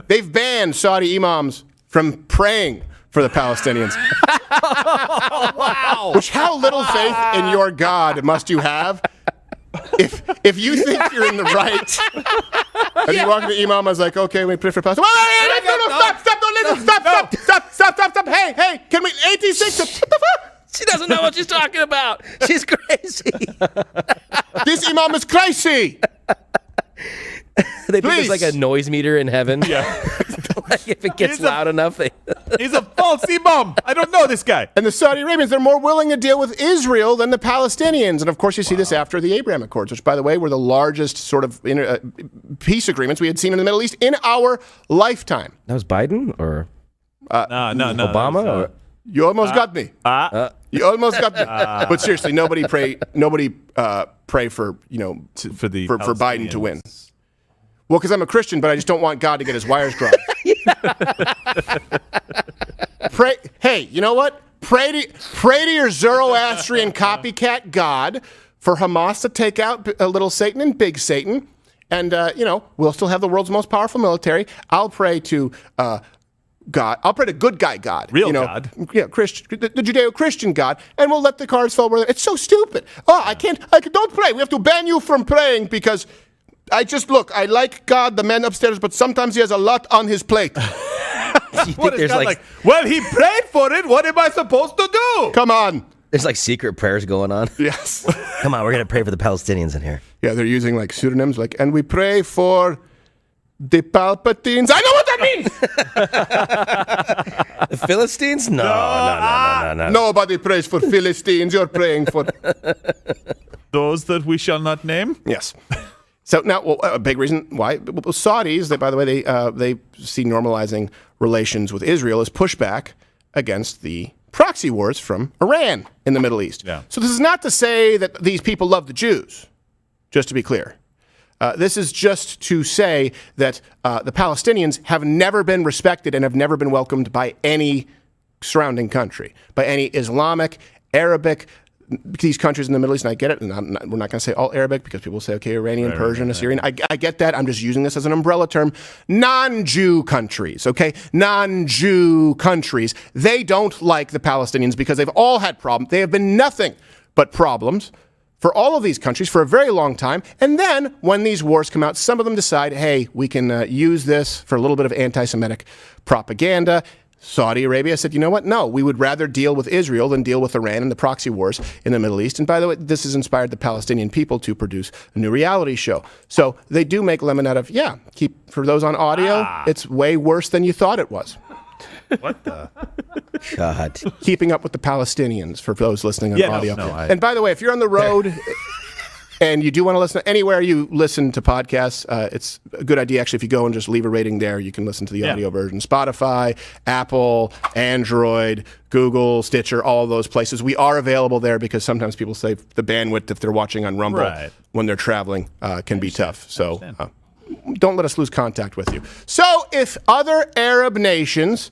A: They've banned Saudi imams from praying for the Palestinians.
K: Wow.
A: Which, how little faith in your God must you have? If you think you're in the right, and you walk to the imam, I was like, okay, we pray for Palestine. No, stop, don't listen, stop. Hey, can we, 86, what the fuck?
K: She doesn't know what she's talking about. She's crazy.
A: This imam is crazy.
K: They think there's like a noise meter in heaven.
F: Yeah.
K: Like if it gets loud enough,
F: he's a false imam. I don't know this guy.
A: And the Saudi Arabians, they're more willing to deal with Israel than the Palestinians. And of course, you see this after the Abraham Accords, which, by the way, were the largest sort of peace agreements we had seen in the Middle East in our lifetime.
K: That was Biden or
F: no,
K: Obama? Or?
A: You almost got me. You almost got me. But seriously, nobody pray for for Biden to win. Well, because I'm a Christian, but I just don't want God to get his wires crossed. Pray. Hey, you know what? Pray to your Zoroastrian copycat God for Hamas to take out little Satan and big Satan, and we'll still have the world's most powerful military. I'll pray to God. I'll pray to good guy God.
F: Real God.
A: Yeah, Christian, the Judeo-Christian God, and we'll let the cards fall where they're. It's so stupid. Oh, I can't. Don't pray. We have to ban you from praying because. I like God, the man upstairs, but sometimes he has a lot on his plate.
F: What is God like? Well, he prayed for it. What am I supposed to do?
A: Come on.
K: There's like secret prayers going on.
A: Yes.
K: Come on, we're going to pray for the Palestinians in here.
A: Yeah, they're using like pseudonyms, and we pray for the Palpatines. I know what that means!
K: The Philistines? No.
A: Nobody prays for Philistines. You're praying for...
F: Those that we shall not name?
A: Yes. So now, a big reason why Saudis, by the way, they see normalizing relations with Israel as pushback against the proxy wars from Iran in the Middle East.
F: Yeah.
A: So this is not to say that these people love the Jews, just to be clear. This is just to say that the Palestinians have never been respected and have never been welcomed by any surrounding country, by any Islamic, Arabic, these countries in the Middle East, and I get it, and we're not going to say all Arabic because people say, okay, Iranian, Persian, Assyrian. I get that. I'm just using this as an umbrella term. Non-Jew countries, okay? Non-Jew countries, they don't like the Palestinians because they've all had problems. They have been nothing but problems for all of these countries for a very long time. And then when these wars come out, some of them decide, hey, we can use this for a little bit of anti-Semitic propaganda. Saudi Arabia said, you know what? No, we would rather deal with Israel than deal with Iran and the proxy wars in the Middle East. And by the way, this has inspired the Palestinian people to produce a new reality show. So they do make lemon out of, for those on audio, it's way worse than you thought it was.
F: What the?
K: God.
A: Keeping Up with the Palestinians for those listening on audio. And by the way, if you're on the road... And you do want to listen anywhere you listen to podcasts, it's a good idea, actually, if you go and just leave a rating there, you can listen to the audio version. Spotify, Apple, Android, Google, Stitcher, all of those places. We are available there because sometimes people say the bandwidth, if they're watching on Rumble when they're traveling, can be tough. So don't let us lose contact with you. So if other Arab nations...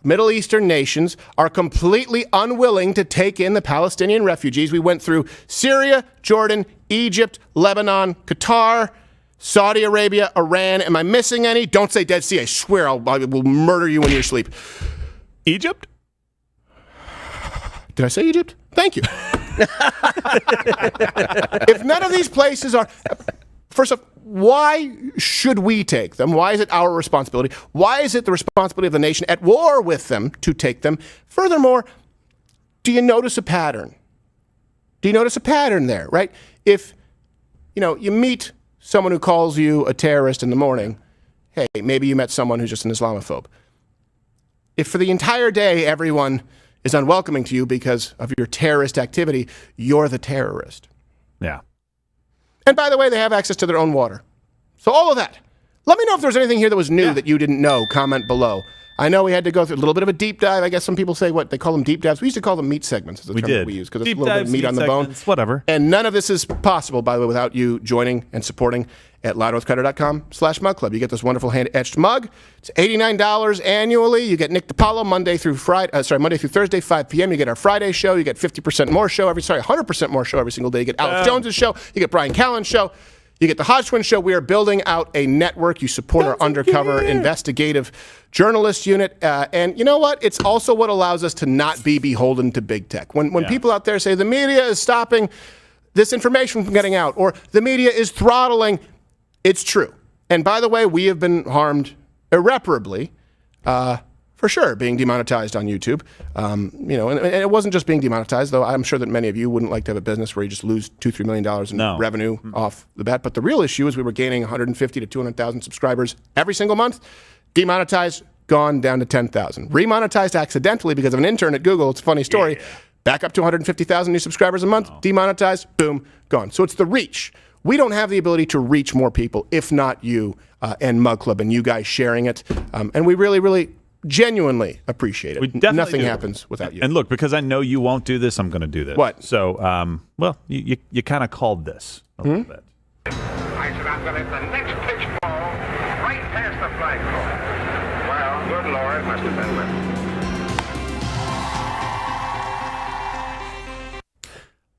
A: Middle Eastern nations are completely unwilling to take in the Palestinian refugees. We went through Syria, Jordan, Egypt, Lebanon, Qatar, Saudi Arabia, Iran. Am I missing any? Don't say Dead Sea. I swear I will murder you in your sleep.
F: Egypt?
A: Did I say Egypt? Thank you. If none of these places are... First off, why should we take them? Why is it our responsibility? Why is it the responsibility of the nation at war with them to take them? Furthermore, do you notice a pattern? Do you notice a pattern there, right? If, you meet someone who calls you a terrorist in the morning, hey, maybe you met someone who's just an Islamophobe. If for the entire day everyone is unwelcoming to you because of your terrorist activity, you're the terrorist.
F: Yeah.
A: And by the way, they have access to their own water. So all of that. Let me know if there's anything here that was new that you didn't know. Comment below. I know we had to go through a little bit of a deep dive. I guess some people say they call them deep dives. We used to call them meat segments. Is the
F: We
A: term
F: did.
A: that we use because it's
F: Deep
A: a little bit
F: dives,
A: of meat on the bone.
F: segments, whatever.
A: And none of this is possible, by the way, without you joining and supporting at loudearthcreditor.com/mugclub. You get this wonderful hand-etched mug. It's $89 annually. You get Nick DiPaolo Monday through Thursday, 5 p.m. You get our Friday show. You get 100% more show every single day. You get Alex Jones's show. You get Brian Callen's show. You get the Hodge Twin Show. We are building out a network. You support our undercover investigative journalist unit. And you know what? It's also what allows us to not be beholden to big tech. When people out there say the media is stopping this information from getting out or the media is throttling, it's true. And by the way, we have been harmed irreparably, for sure, being demonetized on YouTube. And it wasn't just being demonetized, though I'm sure that many of you wouldn't like to have a business where you just lose $2-3 million in revenue off the bat. But the real issue is we were gaining 150 to 200,000 subscribers every single month. Demonetized, gone down to 10,000. Remonetized accidentally because of an intern at Google. It's a funny story. Yeah. Back up to 150,000 new subscribers a month. Demonetized, boom, gone. So it's the reach. We don't have the ability to reach more people if not you and MugClub and you guys sharing it. And we really, really genuinely appreciate it. Nothing happens without you.
F: And look, because I know you won't do this, I'm going to do this.
A: What?
F: So, you kind of called this a little bit.
W: I said I'm going to hit the next pitch ball right past the flagpole. Well, good Lord, must have been with me.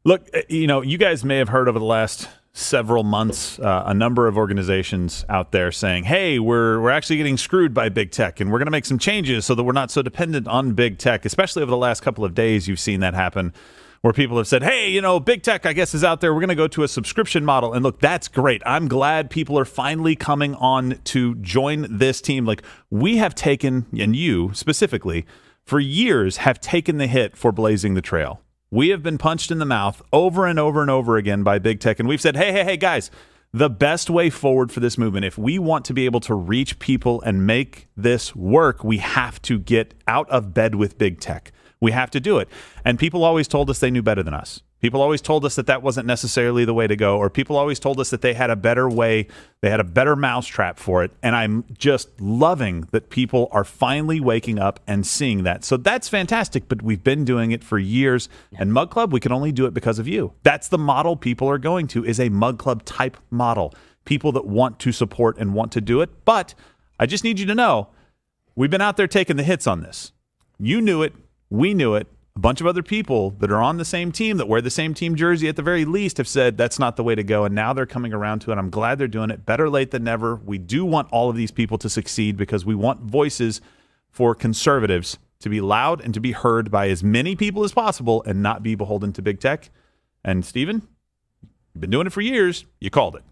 F: Look, you guys may have heard over the last several months a number of organizations out there saying, hey, we're actually getting screwed by big tech and we're going to make some changes so that we're not so dependent on big tech. Especially over the last couple of days, you've seen that happen where people have said, hey, big tech, I guess, is out there. We're going to go to a subscription model. And look, that's great. I'm glad people are finally coming on to join this team. Like, we have taken, and you specifically, for years have taken the hit for blazing the trail. We have been punched in the mouth over and over and over again by big tech. And we've said, hey, guys, the best way forward for this movement, if we want to be able to reach people and make this work, we have to get out of bed with big tech. We have to do it. And people always told us they knew better than us. People always told us that wasn't necessarily the way to go, or people always told us that they had a better way, they had a better mousetrap for it. And I'm just loving that people are finally waking up and seeing that. So that's fantastic, but we've been doing it for years. And Mug Club, we can only do it because of you. That's the model people are going to, is a Mug Club type model. People that want to support and want to do it. But I just need you to know, we've been out there taking the hits on this. You knew it. We knew it. A bunch of other people that are on the same team, that wear the same team jersey at the very least, have said that's not the way to go, and now they're coming around to it. I'm glad they're doing it. Better late than never. We do want all of these people to succeed because we want voices for conservatives to be loud and to be heard by as many people as possible and not be beholden to big tech. And, Stephen, you've been doing it for years. You called it.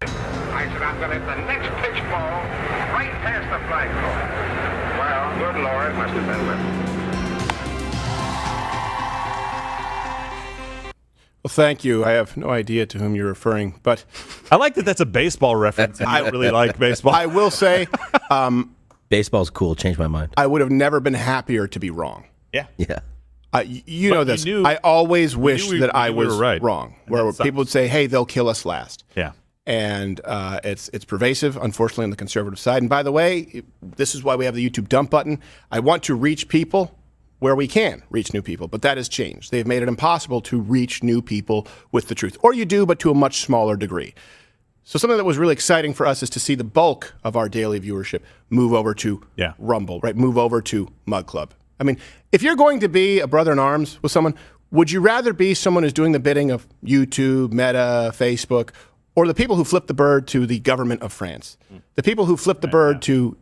W: I said I'm going to hit the next pitch ball right past the flagpole. Well, good Lord, must have been with me.
A: Well, thank you. I have no idea to whom you're referring, but
F: I like that that's a baseball reference. I don't really like baseball.
A: I will say,
K: baseball's cool. Changed my mind.
A: I would have never been happier to be wrong.
F: Yeah.
A: You know this. I always wish that I was
F: right.
A: wrong. Where people would say, "Hey, they'll kill us last."
F: Yeah.
A: And it's pervasive, unfortunately, on the conservative side. And by the way, this is why we have the YouTube dump button. I want to reach people where we can reach new people, but that has changed. They've made it impossible to reach new people with the truth. Or you do, but to a much smaller degree. So something that was really exciting for us is to see the bulk of our daily viewership move over to Rumble, right? Move over to Mug Club. I mean, if you're going to be a brother in arms with someone, would you rather be someone who's doing the bidding of YouTube, Meta, Facebook, or the people who flipped the bird to the government of France, the people who flipped the bird to,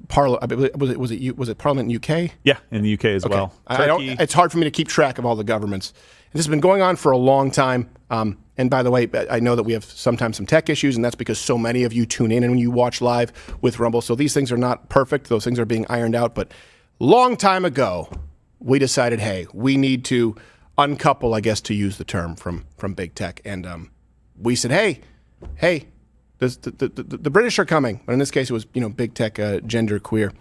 A: Parliament? Was it Parliament in UK?
F: Yeah, in the UK as well.
A: It's hard for me to keep track of all the governments. This has been going on for a long time. And by the way, I know that we have sometimes some tech issues, and that's because so many of you tune in and when you watch live with Rumble. So these things are not perfect. Those things are being ironed out. But long time ago, we decided, hey, we need to uncouple, I guess, to use the term from big tech. And we said, hey, the British are coming. But in this case, it was big tech, gender queer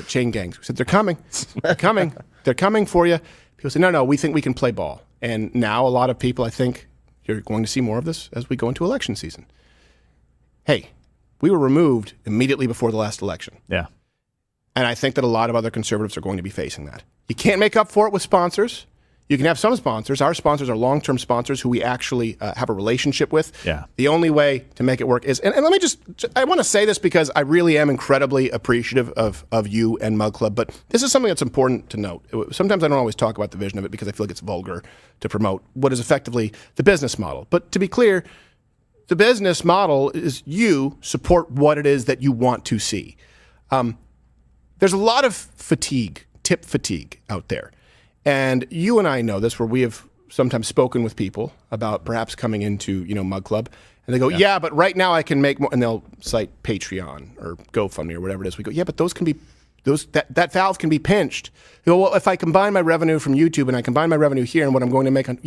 A: chain gangs. We said they're coming, they're coming for you. People said, no, we think we can play ball. And now a lot of people, I think, you're going to see more of this as we go into election season. Hey, we were removed immediately before the last election.
F: Yeah.
A: And I think that a lot of other conservatives are going to be facing that. You can't make up for it with sponsors. You can have some sponsors. Our sponsors are long-term sponsors who we actually have a relationship with.
F: Yeah.
A: The only way to make it work is, and let me I want to say this because I really am incredibly appreciative of you and MugClub, but this is something that's important to note. Sometimes I don't always talk about the vision of it because I feel like it's vulgar to promote what is effectively the business model. But to be clear, the business model is you support what it is that you want to see. There's a lot of tip fatigue out there. And you and I know this, where we have sometimes spoken with people about perhaps coming into, MugClub, and they go, yeah, but right now I can make more, and they'll cite Patreon or GoFundMe or whatever it is. We go, yeah, but those can be, that valve can be pinched. You go, well, if I combine my revenue from YouTube and I combine my revenue here and what I'm going to make on,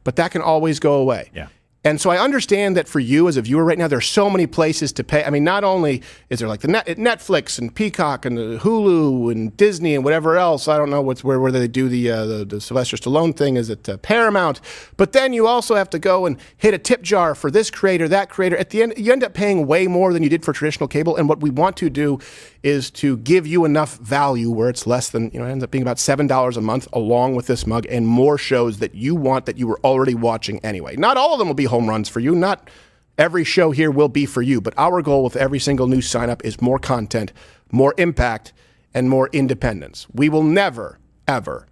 A: but that can always go away.
F: Yeah.
A: And so I understand that for you as a viewer right now, there are so many places to pay. I mean, not only is there like the Netflix and Peacock and the Hulu and Disney and whatever else. I don't know where they do the Sylvester Stallone thing. Is it Paramount? But then you also have to go and hit a tip jar for this creator, that creator. At the end, you end up paying way more than you did for traditional cable. And what we want to do is to give you enough value where it's less than, it ends up being about $7 a month along with this mug and more shows that you want that you were already watching anyway. Not all of them will be home runs for you. Not every show here will be for you, but our goal with every single new sign up is more content, more impact, and more independence. We will never, ever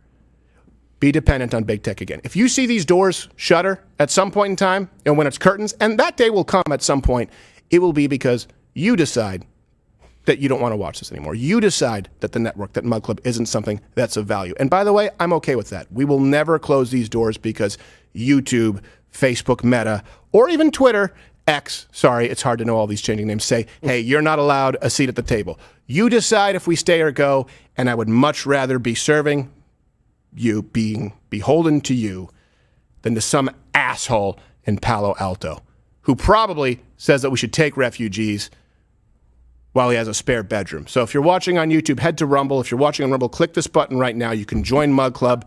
A: be dependent on big tech again. If you see these doors shutter at some point in time, and when it's curtains, and that day will come at some point, it will be because you decide that you don't want to watch this anymore. You decide that the network, that MugClub isn't something that's of value. And by the way, I'm okay with that. We will never close these doors because YouTube, Facebook, Meta, or even Twitter, X, sorry, it's hard to know all these changing names, say, hey, you're not allowed a seat at the table. You decide if we stay or go, and I would much rather be serving you, being beholden to you, than to some asshole in Palo Alto who probably says that we should take refugees while he has a spare bedroom. So if you're watching on YouTube, head to Rumble. If you're watching on Rumble, click this button right now. You can join MugClub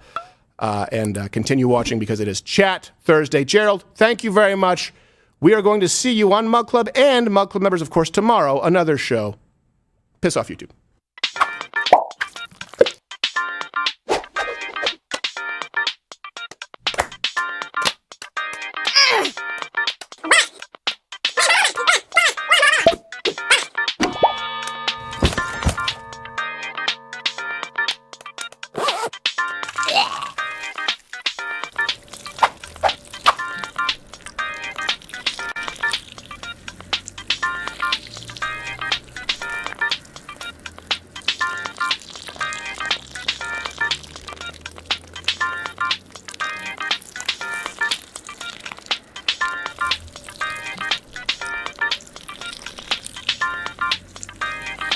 A: and continue watching because it is Chat Thursday. Gerald, thank you very much. We are going to see you on MugClub and MugClub members, of course, tomorrow, another show. Piss off YouTube.